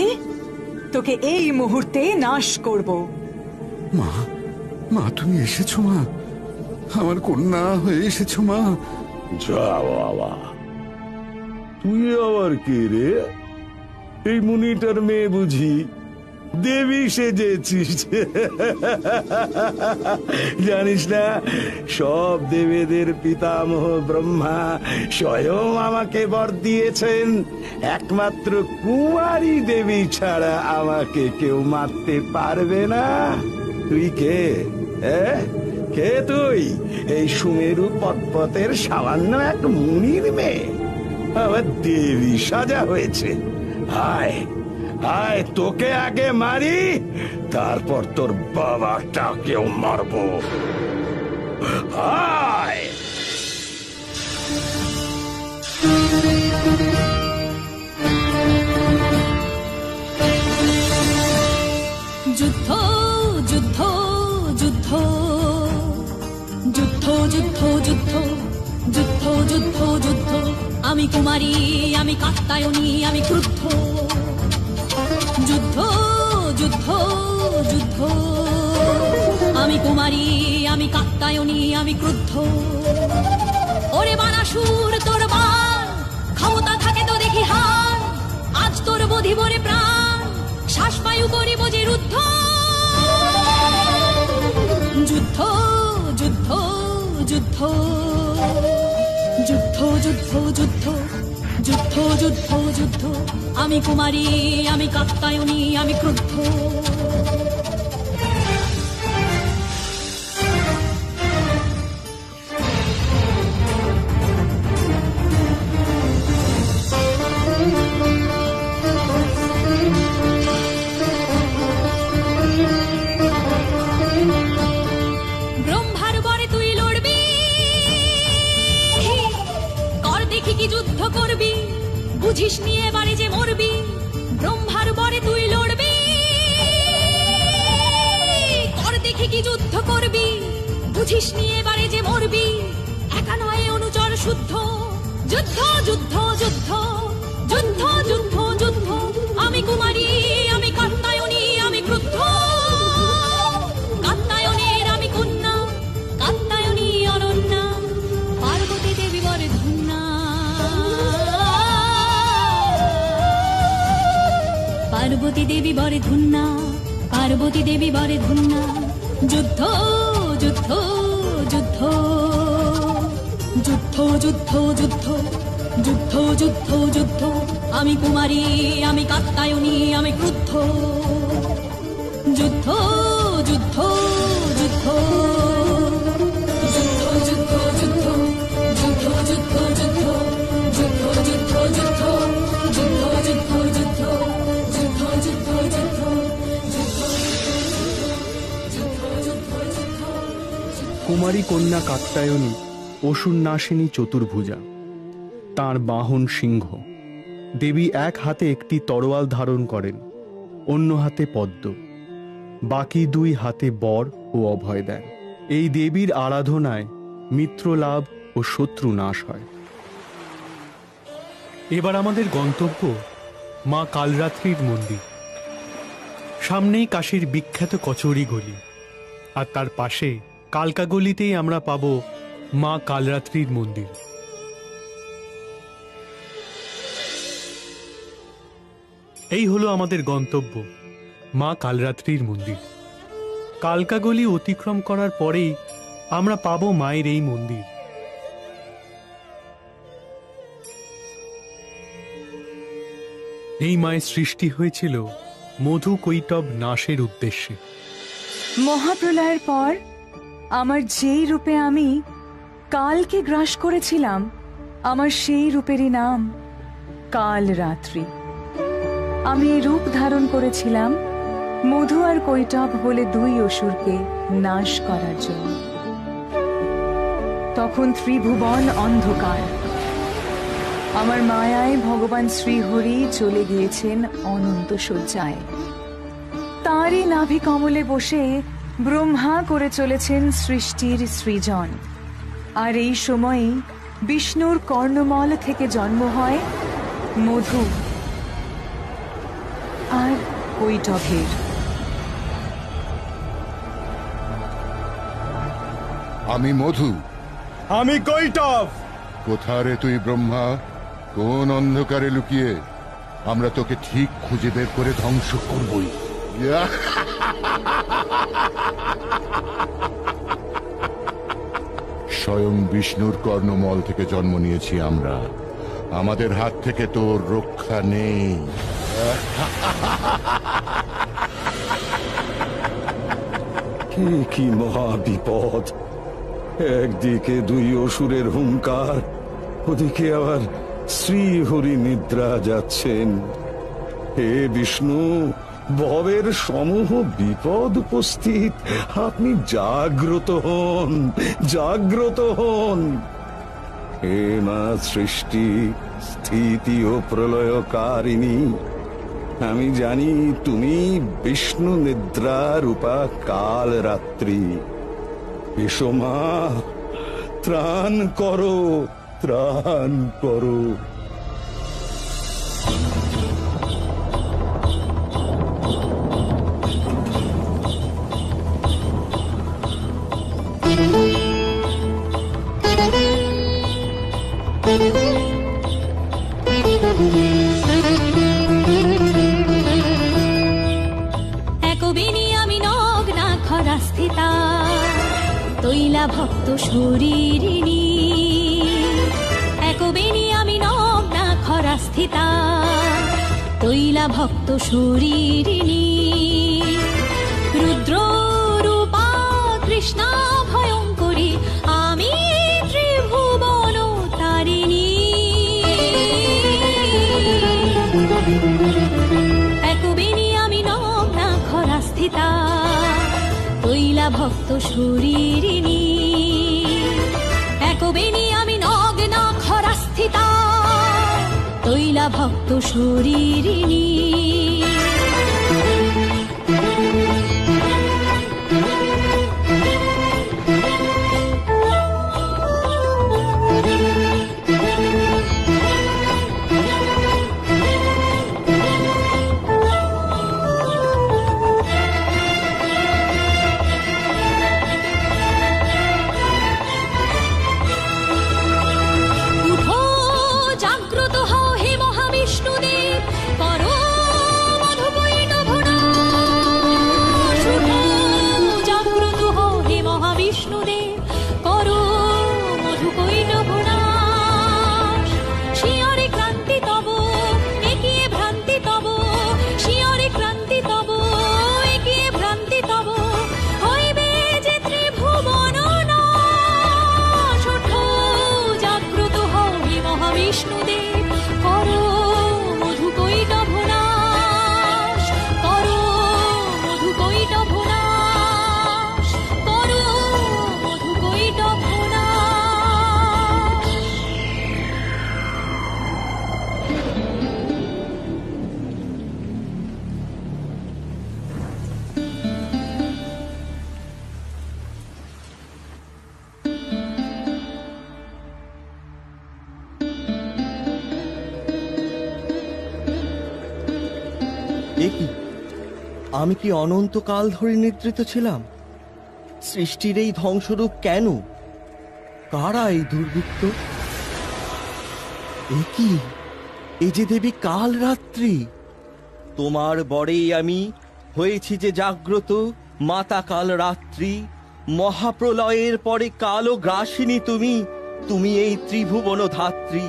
তোকে এই মুহূর্তে নাশ করব। মা, মা তুমি এসেছো মা, আমার কন্যা হয়ে এসেছো মা। যা বাবা, তুই আবার কে রে? এই মুনিটার মেয়ে বুঝি? দেবী সেজেছিস? জানিস না, সব দেবীদের পিতামহ ব্রহ্মা স্বয়ং আমাকে বর দিয়েছেন, একমাত্র কুমারী দেবী ছাড়া আমাকে কেউ মারতে পারবে না। তুই কে? কে তুই? এই সুমেরু পর্বতের সামান্য এক মুনির মেয়ে, আবার দেবী সাজা হয়েছে। আয় আয়, তোকে আগে মারি, তারপর তোর বাবাটাকেও মারবো। আয়! যুদ্ধ যুদ্ধ যুদ্ধ যুদ্ধ যুদ্ধ যুদ্ধ যুদ্ধ যুদ্ধ যুদ্ধ। আমি কুমারী, আমি কাত্যায়নী, আমি ক্রুদ্ধ। যুদ্ধ যুদ্ধ যুদ্ধ। আমি কুমারী, আমি কাত্যায়নী, আমি ক্রুদ্ধ। ওরে বানাসুর, তোর বান ক্ষমতা থাকে তো দেখি হার। আজ তোর বধিব রে প্রাণ, শ্বাসবায়ু করিব যে রুদ্ধ। যুদ্ধ যুদ্ধ যুদ্ধ যুদ্ধ যুদ্ধ যুদ্ধ যুদ্ধ যুদ্ধ যুদ্ধ। আমি কুমারী, আমি কাত্যায়নী, আমি ক্রুদ্ধ। যুদ্ধ করবি বুঝিস নিয়ে বাড়ি যে মরবি ব্রহ্মার বরে তুই লড়বি কর দেখি কি যুদ্ধ করবি বুঝিস নিয়ে বাড়ি যে মরবি একা নয় অনুচর শুদ্ধ যুদ্ধ যুদ্ধ যুদ্ধ যুদ্ধ যুদ্ধ যুদ্ধ আমি কুমারী আমি কাত্যায়নী আমি ক্রুদ্ধ কাত্যায়নের আমি কন্যা কাত্যায়নী অনন্যা পার্বতী দেবী বরে ধন্যা পার্বতী দেবী বরে ধন্যা পার্বতী দেবী বরে ধন্যা যুদ্ধ যুদ্ধ যুদ্ধ যুদ্ধ যুদ্ধ যুদ্ধ যুদ্ধ যুদ্ধ যুদ্ধ আমি কুমারী আমি কাত্যায়নী আমি ক্রুদ্ধ যুদ্ধ যুদ্ধ যুদ্ধ যুদ্ধ যুদ্ধ যুদ্ধ যুদ্ধ যুদ্ধ যুদ্ধ যুদ্ধ যুদ্ধ যুদ্ধ যুদ্ধ যুদ্ধ যুদ্ধ যুদ্ধ যুদ্ধ যুদ্ধ কুমারী কন্যা কাত্যায়নী অসুর নাশিনী চতুর্ভুজা, তাঁর বাহন সিংহ। দেবী এক হাতে একটি তরোয়াল ধারণ করেন, অন্য হাতে পদ্ম, বাকি দুই হাতে বর ও অভয় দেন। এই দেবীর আরাধনায় মিত্র লাভ ও শত্রু নাশ হয়। এবার আমাদের গন্তব্য মা কালরাত্রির মন্দির। সামনেই কাশীর বিখ্যাত কচুরি গলি, আর তার পাশে কালকা গলিতেই আমরা পাব মা কালরাত্রির মন্দির। এই হলো আমাদের গন্তব্য মা কালরাত্রির মন্দির। কালকা গলি অতিক্রম করার পরেই আমরা পাব মায়ের এই মন্দির। এই মায়ের সৃষ্টি হয়েছিল মধু কৈটব নাশের উদ্দেশ্যে। মহাপ্রলয়ের পর আমার যেই রূপে আমি কালকে গ্রাস করেছিলাম, আমার সেই রূপেরই নাম কালরাত্রি। আমি এই রূপ ধারণ করেছিলাম মধু আর কৈটব বলে দুই অসুরকে নাশ করার জন্য। তখন ত্রিভুবন অন্ধকার। আমার মায়ায় ভগবান শ্রীহরি চলে গিয়েছেন অনন্ত শয্যায়। তাঁরই নাভি কমলে বসে ব্রহ্মা করে চলেছেন সৃষ্টির সৃজন। আর এই সময়ে বিষ্ণুর কর্ণমল থেকে জন্ম হয় মধু আর কৈটভের। আমি মধু, আমি কৈটব। কোথা রে তুই ব্রহ্মা? কোন অন্ধকারে লুকিয়ে? আমরা তোকে ঠিক খুঁজে বের করে ধ্বংস করবই। স্বয়ং বিষ্ণুর কর্ণমল থেকে জন্ম নিয়েছি আমরা। আমাদের হাত থেকে তোর রক্ষা নেই। কি মহা বিপদ! একদিকে দুই অসুরের হুঙ্কার, ওদিকে আবার শ্রীহরি নিদ্রা যাচ্ছেন। হে বিষ্ণু, ভবের সমূহ বিপদ উপস্থিত, আপনি জাগ্রত হন, জাগ্রত হন। হে মা সৃষ্টি, স্থিতি ও প্রলয়কারিণী, আমি জানি তুমি বিষ্ণু নিদ্রা রূপা কাল রাত্রি। এসো মা, ত্রাণ করো, ত্রাণ করো। একবিনী আমি নগ্না খরা স্থিতা, তৈলা ভক্ত শরীরিণী। একবিনী আমি নগ্না খরা স্থিতা, তৈলা ভক্ত শরীরিণী। রুদ্র রূপা কৃষ্ণা ভয়ঙ্করী, আমি ত্রিভুবন তারিণী। একবিনী আমি নগ্না খরা স্থিতা, তৈলা ভক্ত শরীরিণী। একবিনী আমি নগ্না খরা স্থিতা, ভক্ত শরীরিণী। আমি কি অনন্তকাল ধরে নিদ্রিত ছিলাম? সৃষ্টির এই ধ্বংসরূপ কেন? কারা এই দুর্বৃত্ত? এ কি? এ যে দেবী কাল রাত্রি। তোমার বরেই আমি হয়েছি যে জাগ্রত মাতা কাল রাত্রি। মহাপ্রলয়ের পরে কালো গ্রাসিনী তুমি, তুমি এই ত্রিভুবন ধাত্রী।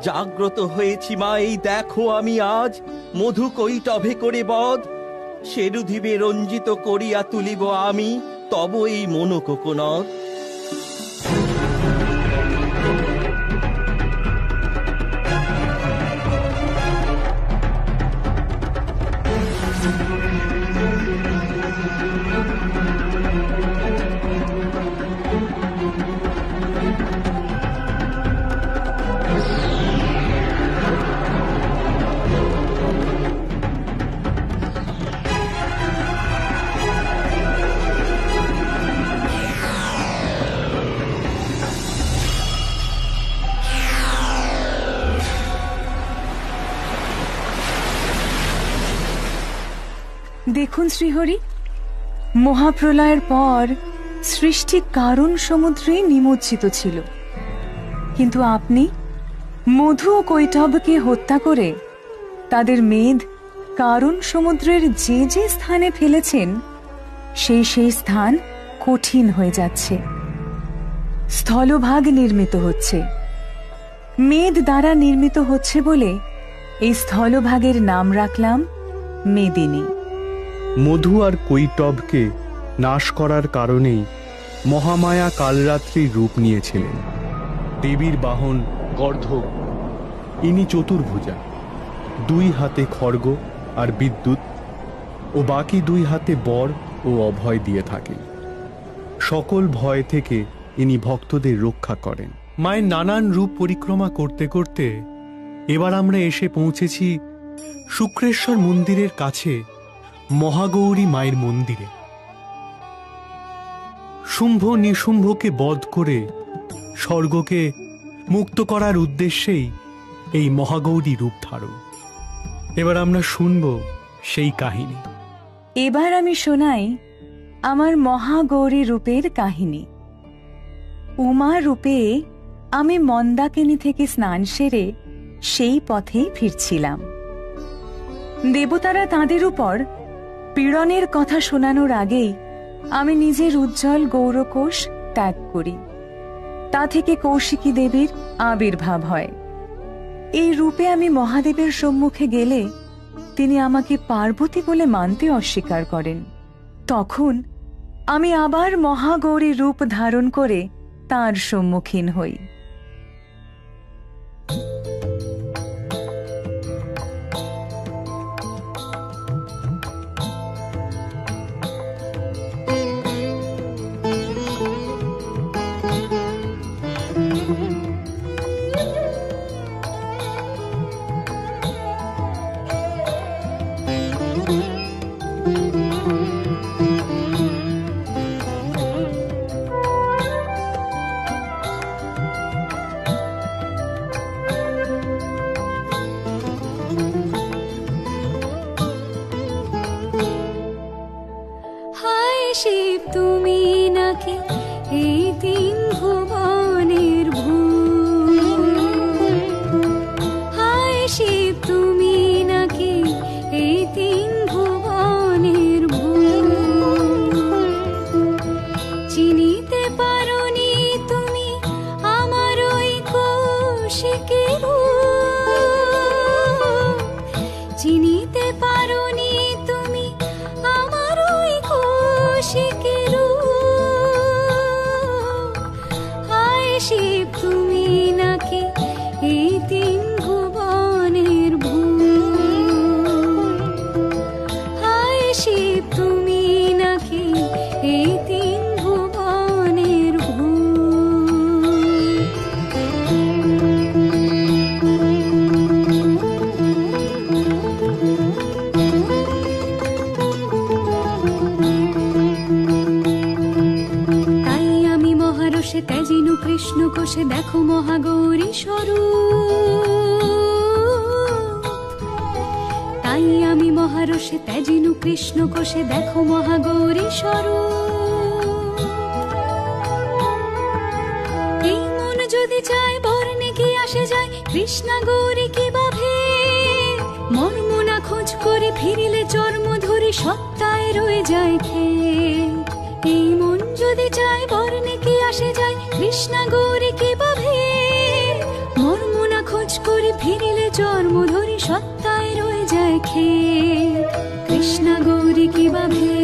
জাগ্রত হয়েছি মা, এই দেখো আমি আজ মধু কৈটভে করে বধ। সেরুধিবে রঞ্জিত করিয়া তুলিব আমি তব এই মনোকোকনদ। দেখুন শ্রীহরি, মহাপ্রলয়ের পর সৃষ্টি কারণ সমুদ্রে নিমজ্জিত ছিল, কিন্তু আপনি মধু ও কৈটভকে হত্যা করে তাদের মেদ কারণ সমুদ্রের যে যে স্থানে ফেলেছেন সেই সেই স্থান কঠিন হয়ে যাচ্ছে। স্থলভাগ নির্মিত হচ্ছে, মেদ দ্বারা নির্মিত হচ্ছে বলে এই স্থলভাগের নাম রাখলাম মেদিনী। মধু আর কৈটভকে নাশ করার কারণেই মহামায়া কালরাত্রির রূপ নিয়েছিলেন। দেবীর বাহন গর্ধব, ইনি চতুর্ভুজা, দুই হাতে খড়গ আর বিদ্যুৎ ও বাকি দুই হাতে বর ও অভয় দিয়ে থাকেন। সকল ভয় থেকে ইনি ভক্তদের রক্ষা করেন। মায়ের নানান রূপ পরিক্রমা করতে করতে এবার আমরা এসে পৌঁছেছি শুক্রেশ্বর মন্দিরের কাছে মহাগৌরী মায়ের মন্দিরে। শুম্ভ নিশুম্ভকে বধ করে স্বর্গকে মুক্ত করার উদ্দেশ্যেই এই মহাগৌরী রূপ ধারণ। এবার আমরা শুনব সেই কাহিনী। এবার আমি শোনাই আমার মহাগৌরী রূপের কাহিনী। উমা রূপে আমি মন্দাকিনী থেকে স্নান সেরে সেই পথেই ফিরছিলাম। দেবতারা তাঁদের উপর পীড়নের কথা শোনানোর আগেই আমি নিজের উজ্জ্বল গৌরকোষ ত্যাগ করি। তা থেকে কৌশিকী দেবীর আবির্ভাব হয়। এই রূপে আমি মহাদেবের সম্মুখে গেলে তিনি আমাকে পার্বতী বলে মানতে অস্বীকার করেন। তখন আমি আবার মহাগৌরী রূপ ধারণ করে তাঁর সম্মুখীন হই। হায় শিব তুমি নাকি এই তিন ভুবনের ভূ, হায় শিব তুমি নাকি এই তিন ভুবনের ভূ, চিনিতে পারোনি তুমি আমার ওই কৌশিকের রূপ, চিনিতে পারোনি তুমি আমার ওই কৌশিকের রূপ, হায় শিব তুমি নাকি এই তিন ভুবনের ভূ, হায় শিব তুমি নাকি এই তিন ভুবনের ভূ। তাই আমি মহারসে ত্যাজিনু কৃষ্ণ কোষে দেখো মহাগৌরী স্বরূপ, তাই আমি মহারসে ত্যাজিনু কৃষ্ণ কোষে দেখো মহাগৌরী স্বরূপ, এই মন যদি চায় বর্ণে কি আসে যায় কৃষ্ণা গৌরী কি বাভে, মর্ম না খোঁজ করে ফিরিলে জন্ম ধরি সত্তায় রয়ে যায় খেয়ে, এই মন যদি চায় বর্ণে কি আসে যায় কৃষ্ণা গৌরী কি বাভে, মর্ম না খোঁজ করে ফিরিলে জন্ম ধরি সত্তায় রয়ে যায় খেয়ে, কৃষ্ণা গৌরী কি বাভে,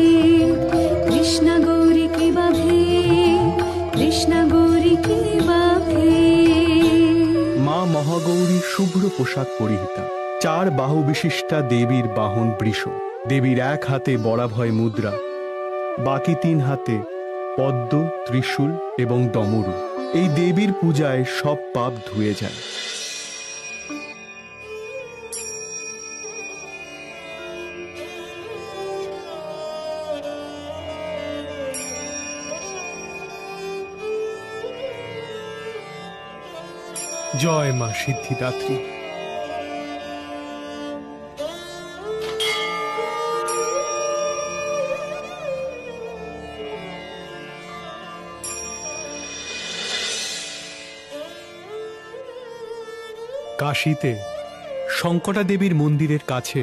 কৃষ্ণা গৌরী কি বাভে, কৃষ্ণা গৌরী কি বাভে। মা মহাগৌরীর শুভ্র পোশাক পরিহিতা, চার বাহু বিশিষ্টা দেবীর বাহন বৃষ, দেবীর এক হাতে বরাভয় মুদ্রা, বাকি তিন হাতে পদ্ম, ত্রিশূল এবং ডমরু। এই দেবীর পূজায় সব পাপ ধুয়ে যায়। জয় মা সিদ্ধিদাত্রী। কাশীতে শঙ্করা দেবীর মন্দিরের কাছে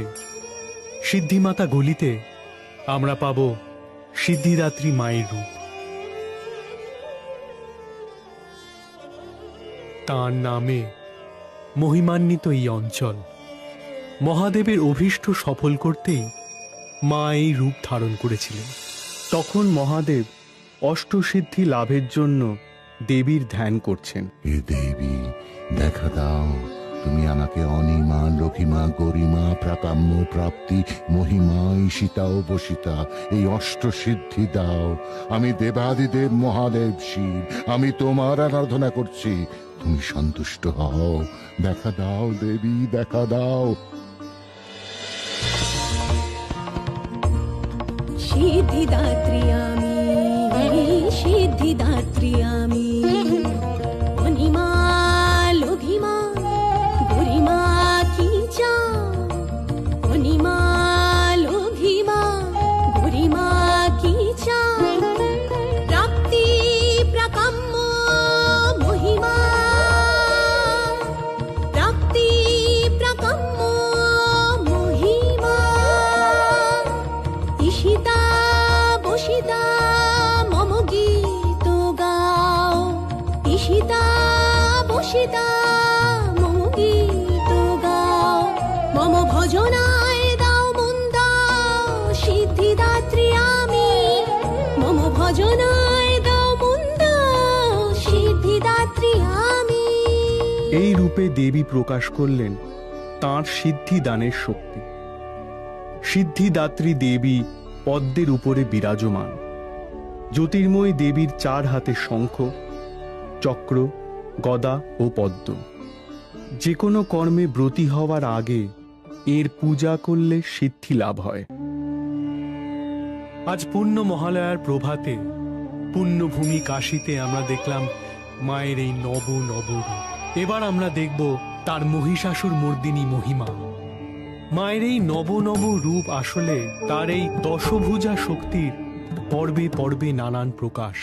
সিদ্ধিমাতা গলিতে আমরা পাব সিদ্ধিদাত্রী মায়ের রূপ। তাঁর নামে মহিমান্বিত এই অঞ্চল। মহাদেবের অভীষ্ট সফল করতেই মা এই রূপ ধারণ করেছিলেন। তখন মহাদেব অষ্টসিদ্ধি লাভের জন্য দেবীর ধ্যান করছেন। হে দেবী, দেখা দাও, তুমি আমাকে অনিমা, লঘিমা, গরিমা, প্রাকাম্য, প্রাপ্তি, মহিমা, ঈশিতা ও বসিতা এই অষ্টসিদ্ধি দাও। আমি দেবাদিদেব মহাদেব শিব, আমি তোমার আরাধনা করছি। তুমি সন্তুষ্ট হও, দেখা দাও দেবী, দেখা দাও। সিদ্ধিদাত্রী আমি, সিদ্ধিদাত্রী আমি, অনিমা, লঘিমা, গরিমা কি চাও, অনিমা, লঘিমা, গরিমা কি চাও, প্রাপ্তি, প্রাকাম্য, মহিমা, প্রাপ্তি, প্রাকাম্য, মহিমা, ঈশিতা, বসিতা, মম গীত গাও, ঈশিতা, বসিতা, মম গীত গাও, মম ভজনায় দাও মন দাও, সিদ্ধিদাত্রী আমি, মম ভজনায় দাও মন দাও, সিদ্ধিদাত্রী আমি। এই রূপে দেবী প্রকাশ করলেন তাঁর সিদ্ধি দানের শক্তি। সিদ্ধিদাত্রী দেবী পদ্মের উপরে বিরাজমান। জ্যোতির্ময় দেবীর চার হাতে শঙ্খ, চক্র, গদা ও পদ্ম। যে কোনো কর্মে ব্রতী হওয়ার আগে এর পূজা করলে সিদ্ধি লাভ হয়। আজ পুণ্য মহালয়ার প্রভাতে পুণ্যভূমি কাশীতে আমরা দেখলাম মায়ের এই নব নব রূপ। এবার আমরা দেখব তার মহিষাসুর মর্দিনী মহিমা। মায়ের এই নব নব রূপ আসলে তার এই দশভুজা শক্তির পর্বে পর্বে নানান প্রকাশ।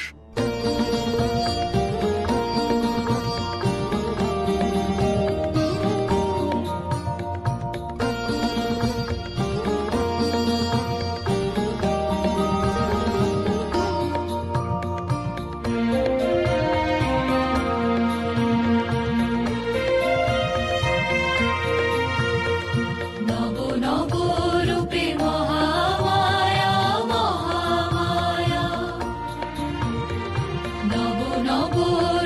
নব নব রূপে মহামায়া মহামায়া, নব নব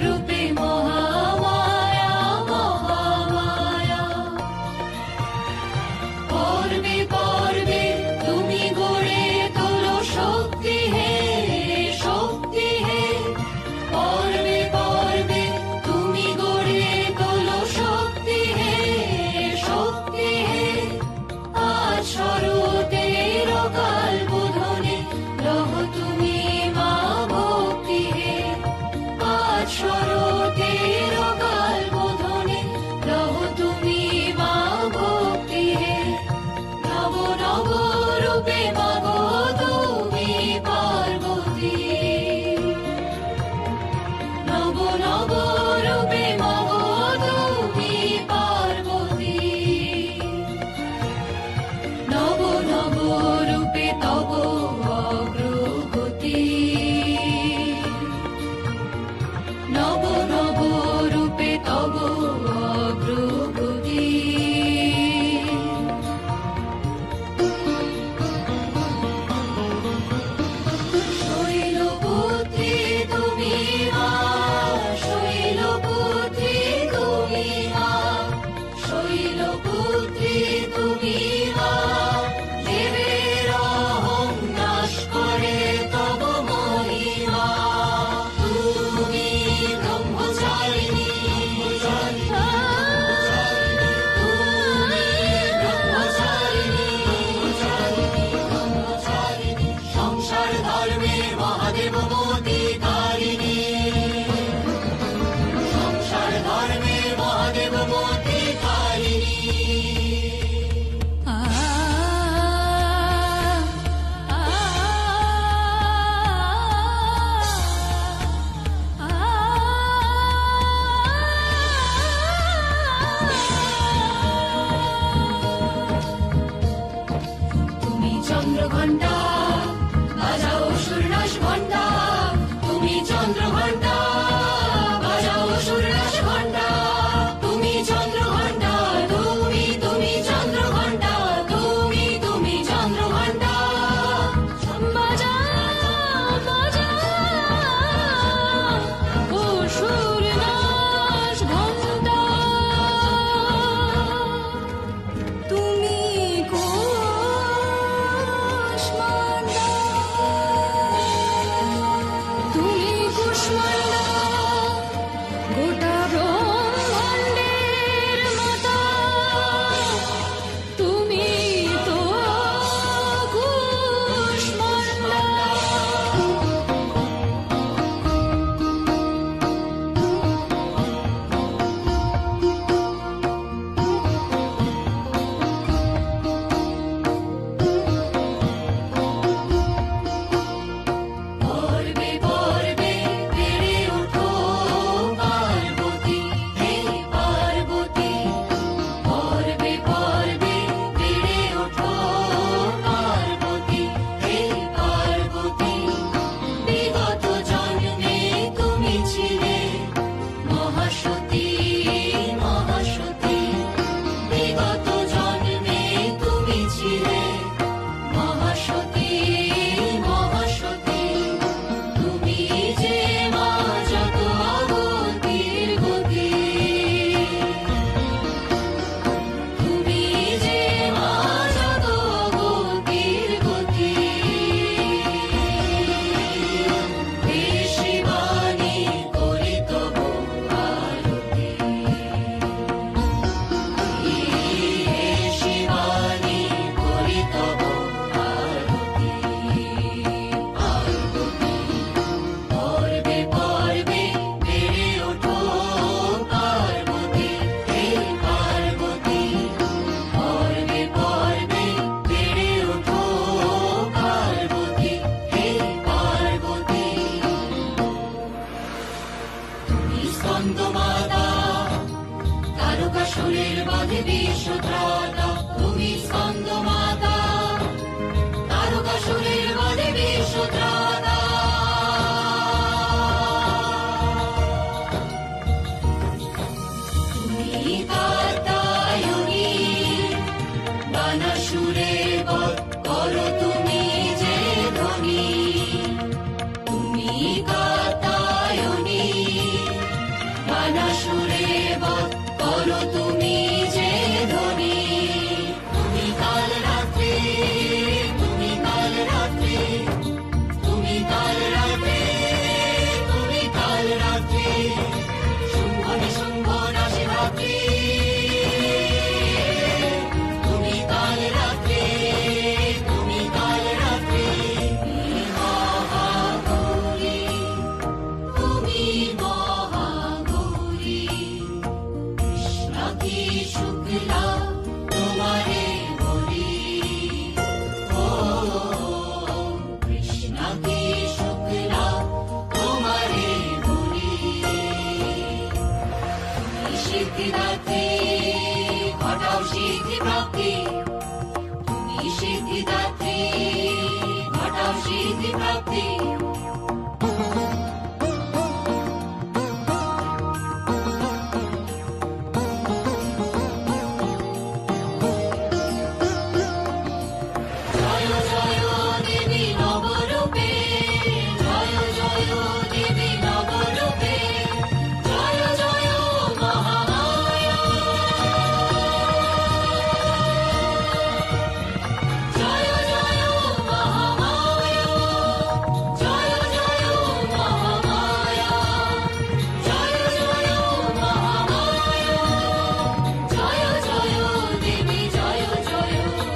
রূপে মহামায়া মহামায়া, পর্বে পর্বে তুমি গড়ে তোলো শক্তি হে শক্তি হে, পর্বে পর্বে তুমি গড়ে তোলো শক্তি হে শক্তি হে, আজ শরতের কাল বোধনে লহ তুমি মা ভক্তি হে, আজ শরতের কাল বোধনে লহ তুমি মা ভক্তি হে, নব নব রূপে মাগো তুমি পার্বতী, নব নব রূপে মাগো তুমি পার্বতী, নব নব রূপে তব অগ্রগতি, নব নব রূপে তব অগ্রগতি। শৈলপুত্রী তুমি মা, শৈলপুত্রী তুমি মা, শৈলপুত্রী তুমি মা, দেবের অহং নাশ করে তব মহিমা, তুমি ব্রহ্মচারিণী, তুমি ব্রহ্মচারিণী, সংসার ধর্মে মহাদেব মোদিকারিণী, সংসার ধর্মে মহাদেব মোদিকারিণী। তুমি চন্দ্রঘণ্টা বাজাও সুরনাশ ঘণ্টা, তুমি চন্দ্রঘণ্টা বাজাও সুরনাশ ঘণ্টা, তুমি চন্দ্রঘণ্টা, তুমি তুমি চন্দ্রঘণ্টা, তুমি তুমি চন্দ্রঘণ্টা, বাজাও বাজাও ও সুরনাশ ঘণ্টা, তুমি কোষ বধে বিশ্বত্রাতা তুমি স্কন্দ মাতা তারকাসুরের বধে বিশ্বত্রাতা তুমি কাত্যায়নী বানাসুরের বধ করো তুমি যে ধনী তুমি কাত্যায়নী বানাসুরের বধ করো তুমি যে ধনী তুমি কাল রাত্রি তুমি কাল রাত্রি তুমি কাল রাত্রি তুমি কাল রাত্রি শুম্ভ নিশুম্ভ নাশে রাত্রি তুমি কাল রাত্রি তুমি কাল রাত্রি মহাগৌরী তুমি মহাগৌরী কৃষ্ণ কি শুক্লা তোমারে বলি ও কৃষ্ণ কি শুক্লা তোমারে বলি তুমি সিদ্ধিদাত্রী ঘটাও সিদ্ধি প্রাপ্তি তুমি সিদ্ধিদাত্রী ঘটাও সিদ্ধি প্রাপ্তি জয় জয় দেবী নবরূপে জয় জয় দেবী নবরূপে জয় জয় মহামায়া জয় জয় মহামায়া জয় জয় মহামায়া জয় জয় মহামায়া জয় জয় দেবী জয় জয়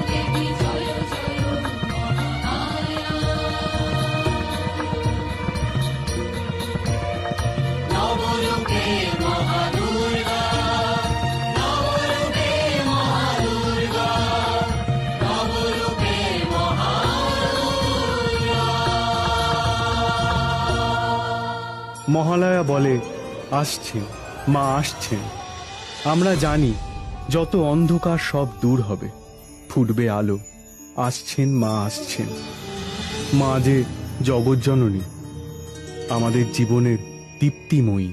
দেবী জয় জয় মহামায়া নবরূপে মহাদুর্গা নবরূপে মহাদুর্গা নবরূপে মহাদুর্গা মহালয়া বলে আসছে, মা আসছেন। আমরা জানি যত অন্ধকার সব দূর হবে, ফুটবে আলো। আসছেন মা, আসছেন মা যে জগজ্জননী, আমাদের জীবনের দীপ্তিময়ী।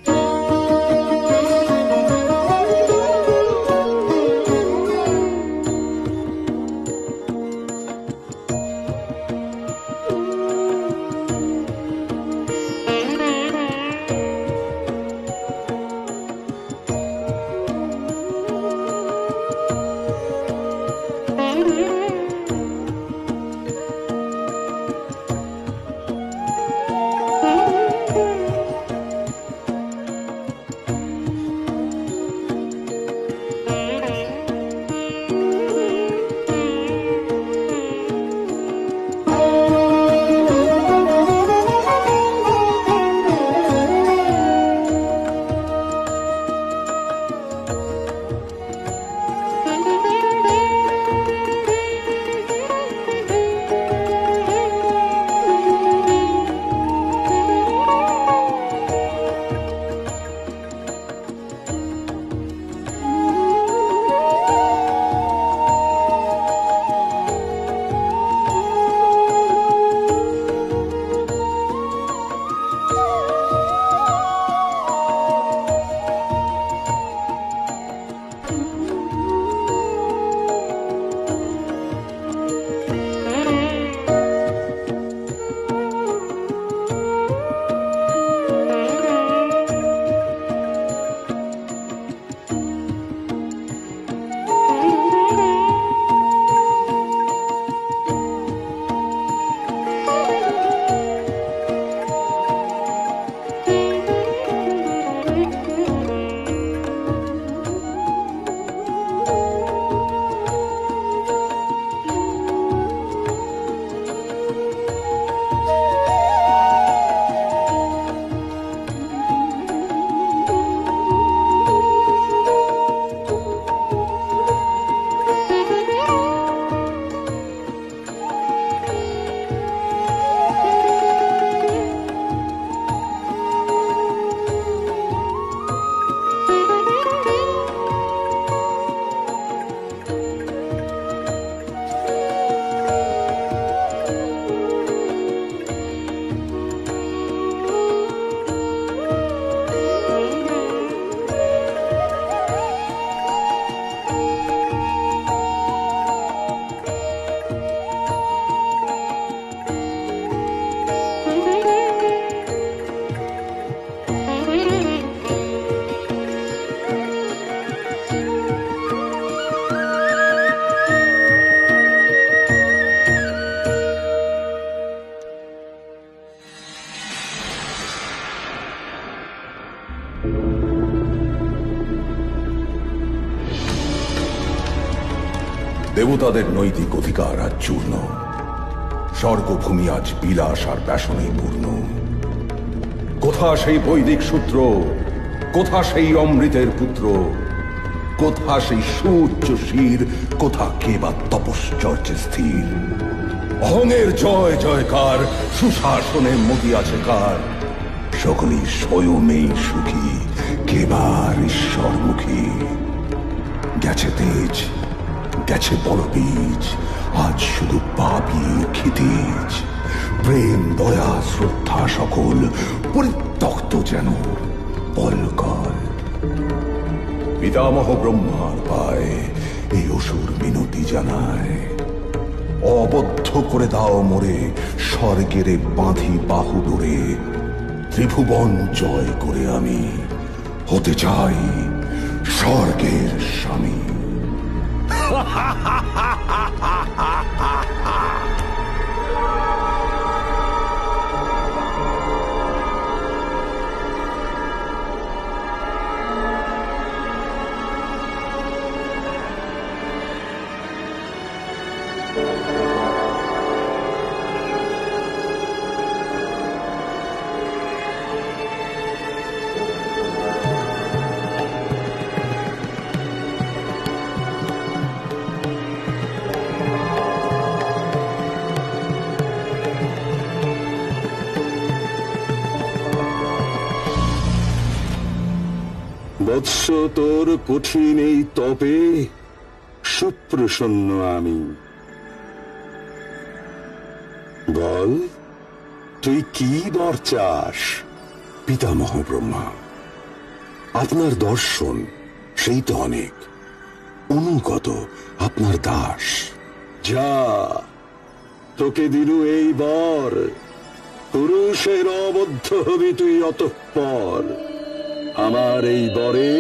দেবতাদের নৈতিক অধিকার আজ চূর্ণ, স্বর্গভূমি আজ বিলাস আর ব্যাসনে পূর্ণ। কোথা সেই বৈদিক সূত্র, কোথা সেই অমৃতের পুত্র, কোথা সেই সুউচ্চ শির, কোথা কে বা তপশ্চর্যে স্থির। অহংয়ের জয় জয়কার, সুশাসনে মতি আছে কার, সকলেই স্বয়মেই সুখী, কেবার ঈশ্বরমুখী। গেছে তেজ, গেছে বলবীজ, আজ শুধু পাপীর ক্ষিতিজ। প্রেম দয়া শ্রদ্ধা সকল পরিত্যক্ত যেন পলকল। পিতামহ ব্রহ্মার পায় এই অসুর মিনতি জানায়, অবদ্ধ করে দাও মোরে, স্বর্গের বাঁধি বাহু ডোরে। ত্রিভুবন জয় করে আমি হতে চাই স্বর্গের স্বামী। বৎস তোর কঠিন এই তপে সুপ্রসন্ন আমি। বল, তুই কি বর চাস? পিতামহ ব্রহ্মা, আপনার দর্শন সেই তো অনেক, অনুগত আপনার দাস। যা, তোকে দিলু এই বর, পুরুষের অবদ্ধ হবি তুই অতঃপর। আমার এই বরে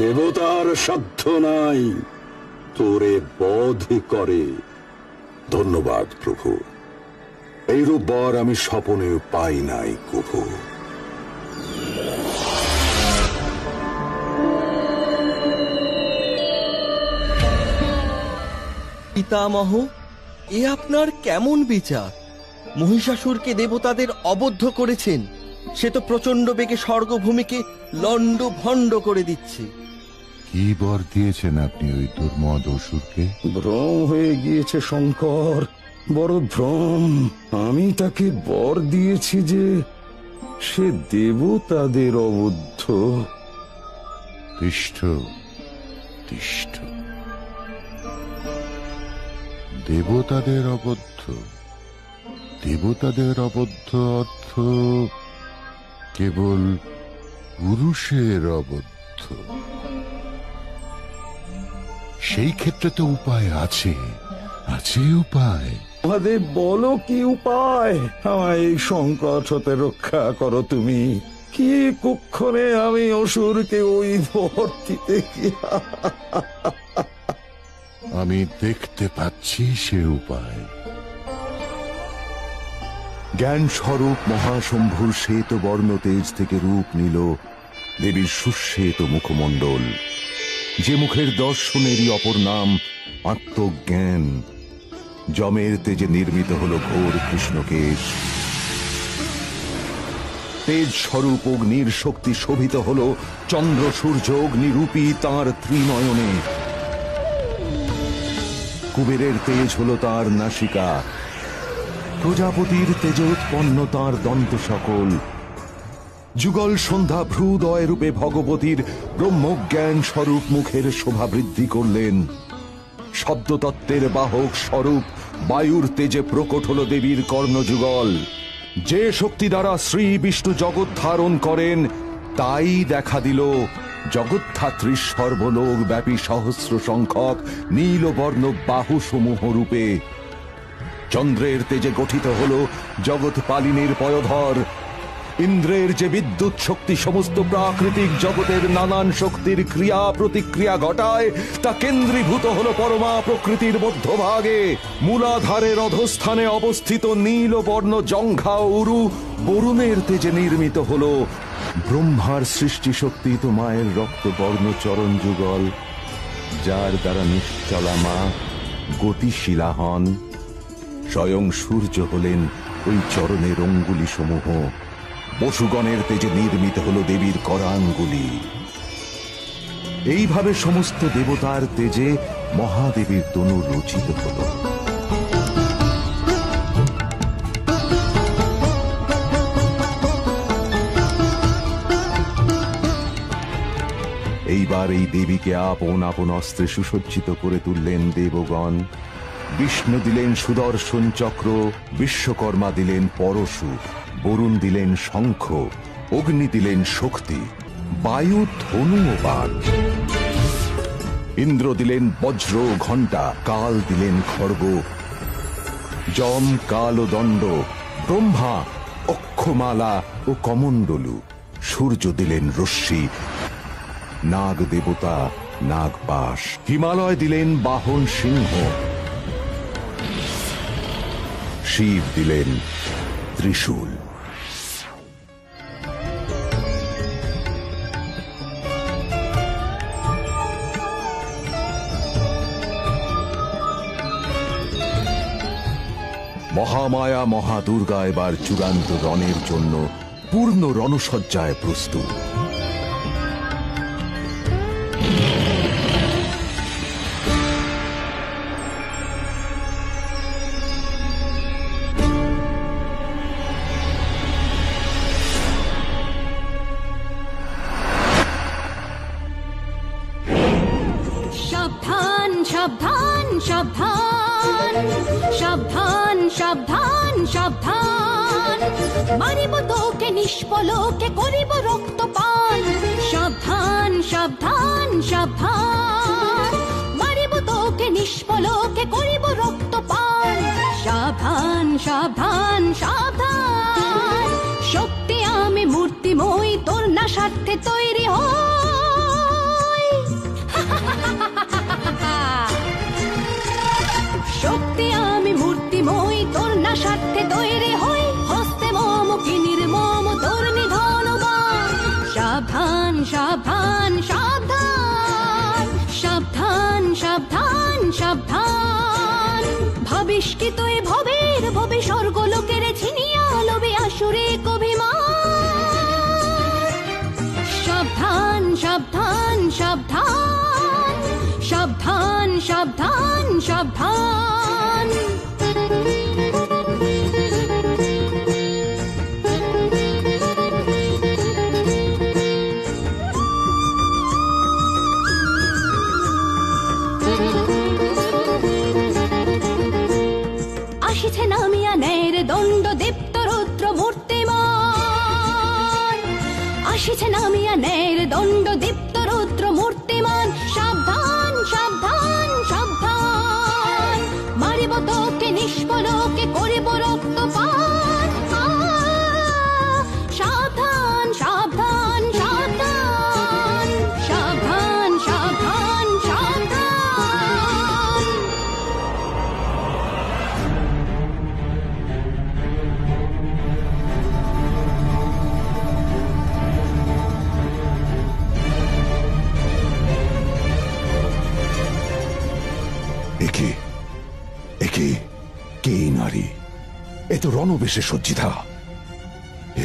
দেবতার সাধ্য নাই তোরে বধ করে। ধন্যবাদ প্রভু, এইরূপ বর আমি স্বপনে পাই নাই কভু। পিতামহ, এ আপনার কেমন বিচার? মহিষাসুরকে দেবতাদের অবদ্ধ করেছেন, সে তো প্রচন্ড বেগে স্বর্গভূমিকে লন্ড ভণ্ড করে দিচ্ছে। কি বর দিয়েছেন আপনি ওই দুর্মদ অসুরকে? ভ্রম হয়ে গিয়েছে শঙ্কর, বড় ভ্রম। আমি তাকে বর দিয়েছি যে সে দেবতাদের অবদ্ধ। তিষ্ঠ, তিষ্ঠ। দেবতাদের অবদ্ধ, দেবতাদের অবদ্ধ অর্থ কেবল পুরুষের অবদ্ধ। সেই ক্ষেত্রে তো উপায় আছে, আছে উপায়। আমাদের বলো কি উপায়? আমায় এই সংকট হতে রক্ষা করো তুমি। কি কুক্ষণে আমি অসুরকে ওই বর দিতে আমি দেখতে পাচ্ছি সে উপায়। জ্ঞান স্বরূপ মহাশম্ভুর শ্বেত বর্ণ তেজ থেকে রূপ নিল দেবীর সুশ্বেত মুখমণ্ডল, যে মুখের দর্শনেরই অপর নাম আত্মজ্ঞান। যমের তেজে নির্মিত হল ঘোর কৃষ্ণকেশ। তেজ স্বরূপ অগ্নির শক্তি শোভিত হল চন্দ্র সূর্য অগ্নিরূপী তাঁর ত্রিনয়নে। কুবেরের তেজ হল তার নাসিকা, প্রজাপতির তেজে উৎপন্ন তাঁর দন্ত সকল। যুগল সন্ধ্যা ভ্রুদয় রূপে ভগবতীর ব্রহ্মজ্ঞান স্বরূপ মুখের শোভা বৃদ্ধি করলেন। শব্দতত্ত্বের বাহক স্বরূপ বায়ুর তেজে প্রকট হল দেবীর কর্ণযুগল। যে শক্তি দ্বারা শ্রী বিষ্ণু জগৎ ধারণ করেন, তাই দেখা দিল জগদ্ধাত্রীর সর্বলোক ব্যাপী সহস্র সংখ্যক নীলবর্ণ বাহু সমূহ রূপে। চন্দ্রের তেজে গঠিত হল জগৎ পালিনীর পয়ধর। ইন্দ্রের যে বিদ্যুৎ শক্তি সমস্ত প্রাকৃতিক জগতের নানান শক্তির ক্রিয়া প্রতিক্রিয়া ঘটায়, তা কেন্দ্রীভূত হল পরমা প্রকৃতির মধ্যভাগে। মূলাধারের অধস্থানে অবস্থিত নীলবর্ণ জঙ্ঘা উরু বরুণের তেজে নির্মিত হল ব্রহ্মার সৃষ্টি শক্তি তো মায়ের রক্তবর্ণ চরণ যুগল। যার দ্বারা নিশ্চলা মা গতিশীলা হন, স্বয়ং সূর্য হলেন ওই চরণের অঙ্গুলি সমূহ। বসুগণের তেজে নির্মিত হল দেবীর করাঙ্গুলি। এইভাবে সমস্ত দেবতার তেজে মহাদেবীর তনু রচিত হল। এইবার এই দেবীকে আপন আপন অস্ত্রে সুসজ্জিত করে তুললেন দেবগণ। বিষ্ণু দিলেন সুদর্শন চক্র, বিশ্বকর্মা দিলেন পরশু, বরুণ দিলেন শঙ্খ, অগ্নি দিলেন শক্তি, বায়ু ধনু ও বাণ, ইন্দ্র দিলেন বজ্র ঘণ্টা, কাল দিলেন খড়গ, যম কাল ও দণ্ড, ব্রহ্মা অক্ষমালা ও কমণ্ডলু, সূর্য দিলেন রশ্মি, নাগ দেবতা নাগপাশ, হিমালয় দিলেন বাহন সিংহ, শিব দিলেন ত্রিশূল। মহামায়া মহাদুর্গা এবার চূড়ান্ত রণের জন্য পূর্ণ রণসজ্জায় প্রস্তুত। সাবধান সাবধান সাবধান সাবধান সাবধান সাবধান, মারিব তোকে নিষ্পলকে, করিব রক্তপান। সাবধান সাবধান সাবধান, মারিব তোকে নিষ্পলকে, করিব রক্তপান। সাবধান সাবধান সাবধান, সত্যি আমি মূর্তিময়ী, তোর না স্বার্থে তৈরি হই। সত্যি আমি মূর্তিময়ী, তোর না স্বার্থে তৈরি হই। হস্তে মম কি নির্মম তোর নিধন বাণ। সাবধান সাবধান সাবধান সাবধান সাবধান সাবধান, ভাবিস কি তুই ভবের ভবে স্বর্গলোকের ছিনিয়া লবে আসুরে অভিমান। সাবধান সাবধান সাবধান সাবধান সাবধান সাবধান। আসিছে নামিয়া ন্যায়ের দণ্ড দীপ্ত রুদ্র মূর্তিমান। আসিছে নামিয়া ন্যায়ের দণ্ড দীপ্ত রুদ্র মূর্তিমান। সাবধান সাবধান সাবধান, মারিব তোকে নিষ্পলকে, করিব রক্তপান। সাবধান সাবধান সাবধান সাবধান সাবধান সাবধান। একে একে কে নারী? এ তো রণবেশে সজ্জিতা।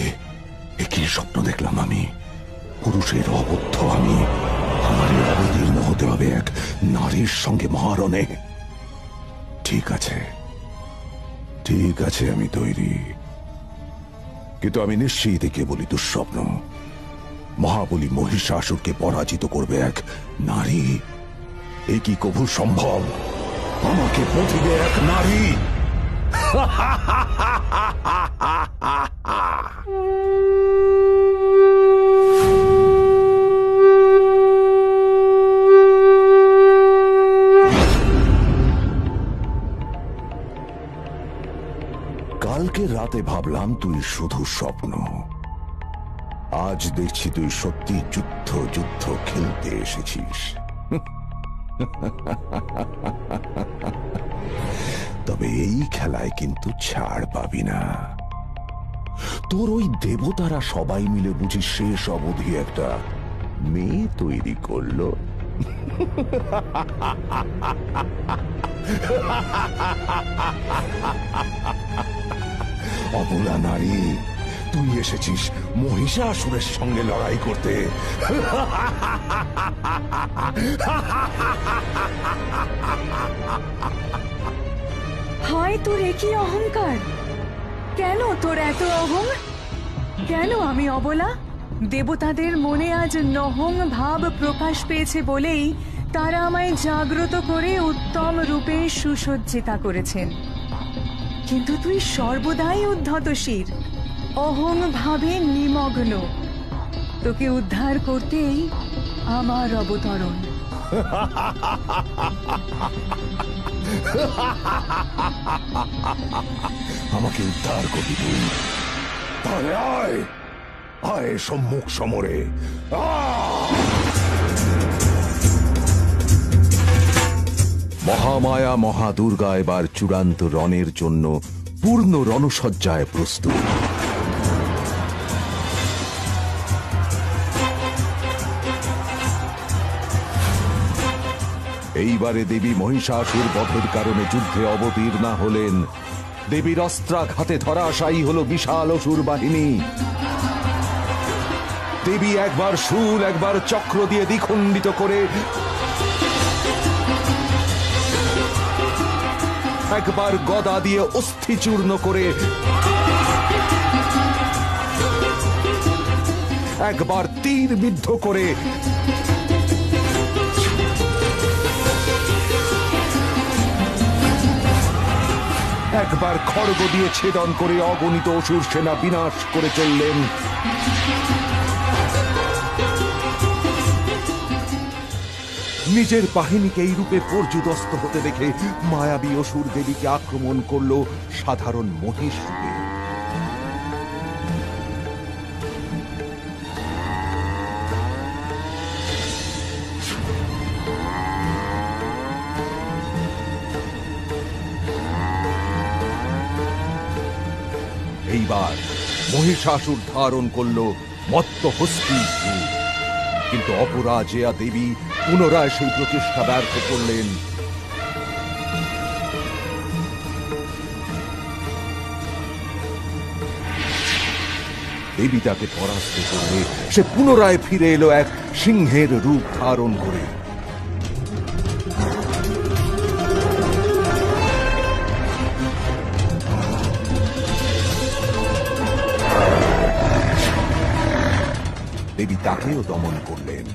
এ কি স্বপ্ন দেখলাম আমি? পুরুষের অবদ্ধ আমি, আমার অবতীর্ণ হতে হবে এক নারীর সঙ্গে মহারণে। ঠিক আছে ঠিক আছে, আমি তৈরি, কিন্তু আমি নিশ্চিত একে বলি দুঃস্বপ্ন। মহাবলী মহিষাসুরকে পরাজিত করবে এক নারী, এ কি কভু সম্ভব? আমাকে পথিবে এক নারী। কালকে রাতে ভাবলাম তুই শুধু স্বপ্ন, আজ দেখছি তুই সত্যি যুদ্ধ যুদ্ধ খেলতে এসেছিস। তবে এই খেলায় কিন্তু ছাড় পাবি না। তোর ওই দেবতারা সবাই মিলে বুঝি শেষ অবধি একটা মেয়ে তৈরি করলো। অবলা নারী, তুই এসেছিস মহিষাসুরের সঙ্গে লড়াই করতে। হায় তোর একই অহংকার! কেন তোর এত অহং? কেন আমি অবলা? দেবতাদের মনে আজ নহং ভাব প্রকাশ পেয়েছে বলেই তারা আমায় জাগ্রত করে উত্তম রূপে সুসজ্জিতা করেছেন। কিন্তু তুই সর্বদাই উদ্ধতশির, অহং ভাবে নিমগ্ন। তোকে উদ্ধার করতেই আমার অবতরণ। আমাকে উদ্ধার করবি তুই? তাহলে আয়, আয় সম্মুখ সমরে। মহামায়া মহাদুর্গা এবার চূড়ান্ত রণের জন্য পূর্ণ রণসজ্জায় প্রস্তুত। এইবারে দেবী মহিষাসুর বধের কারণে যুদ্ধে অবতীর্ণা হলেন। দেবীর অস্ত্রাঘাতে ধরাশায়ী হল বিশাল অসুর বাহিনী। দেবী একবার শূল একবার চক্র দিয়ে দ্বিখণ্ডিত করে, একবার গদা দিয়ে অস্থি চূর্ণ করে, একবার তীর বিদ্ধ করে, একবার খড়গ দিয়ে ছেদন করে অগণিত অসুর সেনা বিনাশ করে চললেন। নিজের বাহিনীকে এই রূপে পর্যুদস্ত হতে দেখে মায়াবী অসুর দেবীকে আক্রমণ করল সাধারণ মহিষ রূপে। এইবার মহিষাসুর ধারণ করল মত্তহস্তির রূপ। কিন্তু অপরাজেয়া দেবী পুনরায় সেই প্রচেষ্টা ব্যর্থ করলেন। দেবী তাকে পরাস্ত করলে সে পুনরায় ফিরে এলো এক সিংহের রূপ ধারণ করে। দেবী তাকেও দমন করলেন।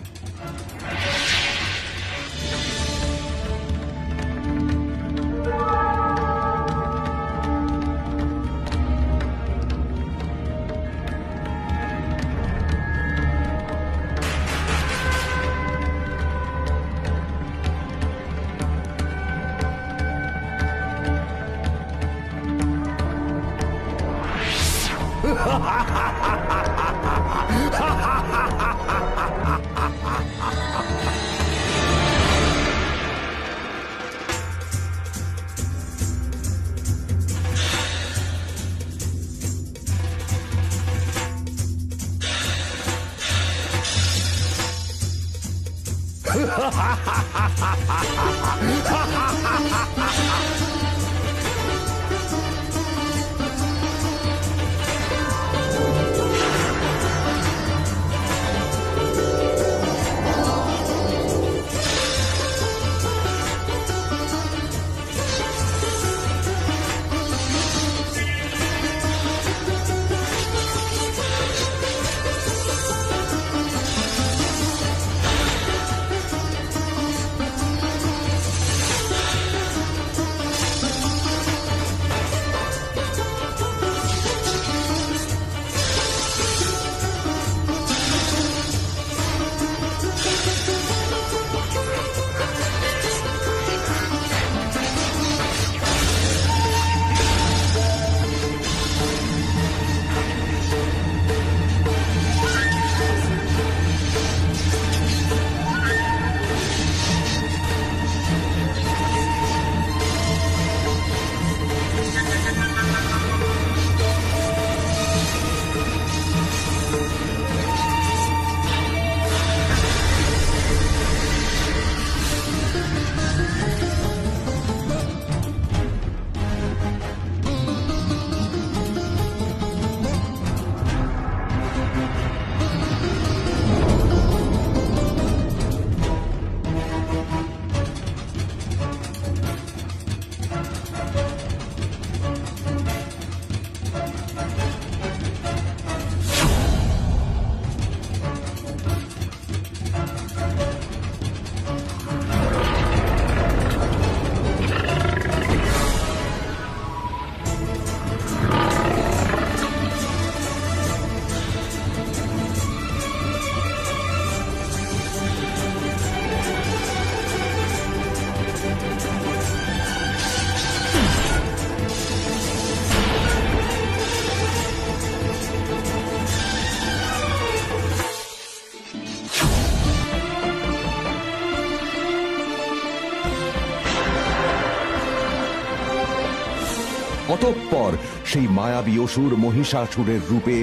অতঃপর সেই মায়াবী অসুর মহিষাসুরের রূপে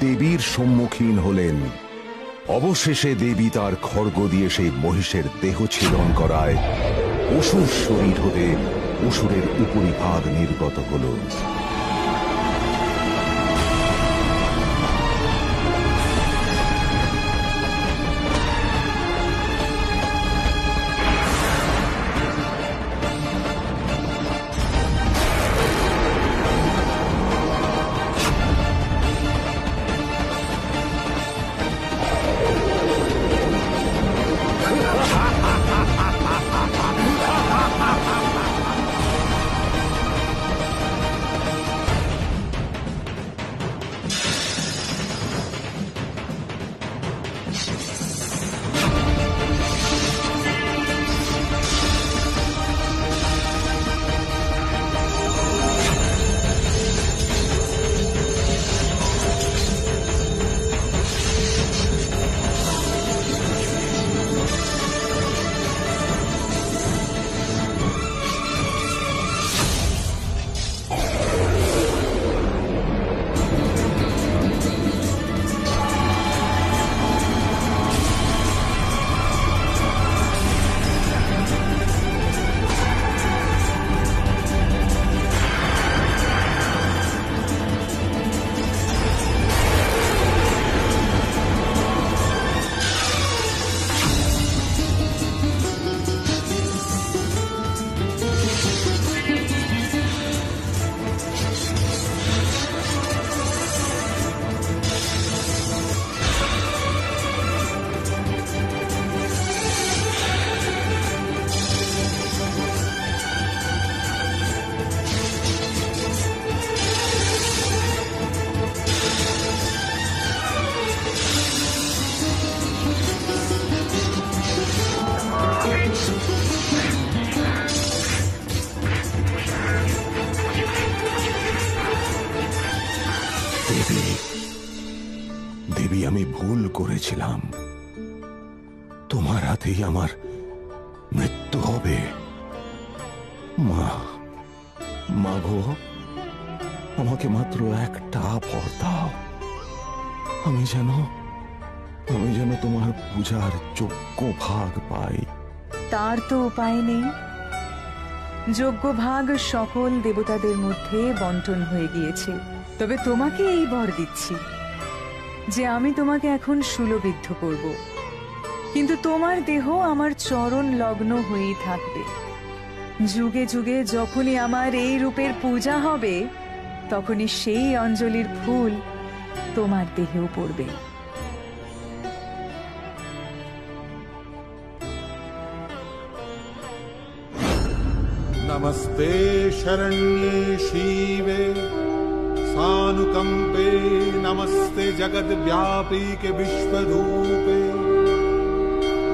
দেবীর সম্মুখীন হলেন। অবশেষে দেবী তার খড়গ দিয়ে সেই মহিষের দেহ ছেদন করায় অসুর শরীর হতে অসুরের উপরিভাগ নির্গত হল। দেবী, আমি ভুল করেছিলাম। তোমার হাতেই আমার মৃত্যু হবে। মা গো, আমাকে মাত্র একটা বর দাও। আমি যেন তোমার পূজার যোগ্য ভাগ পাই। তার তো উপায় নেই। যোগ্য ভাগ সকল দেবতাদের মধ্যে বন্টন হয়ে গিয়েছে। তবে তোমাকে এই বর দিচ্ছি যে আমি তোমাকে এখন শূলবিদ্ধ করব, কিন্তু তোমার দেহ আমার চরণ লগ্ন হয়েই থাকবে। যুগে যুগে যখনই আমার এই রূপের পূজা হবে, তখনই সেই অঞ্জলির ফুল তোমার দেহেও পড়বে। नमस्ते शरण्ये शिवे सानुकंपे, नमस्ते जगद्व्यापीके विश्वरूपे,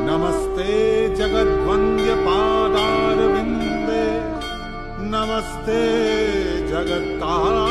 नमस्ते जगद्वन्द्य पादारविन्दे, नमस्ते जगत्तारिणे।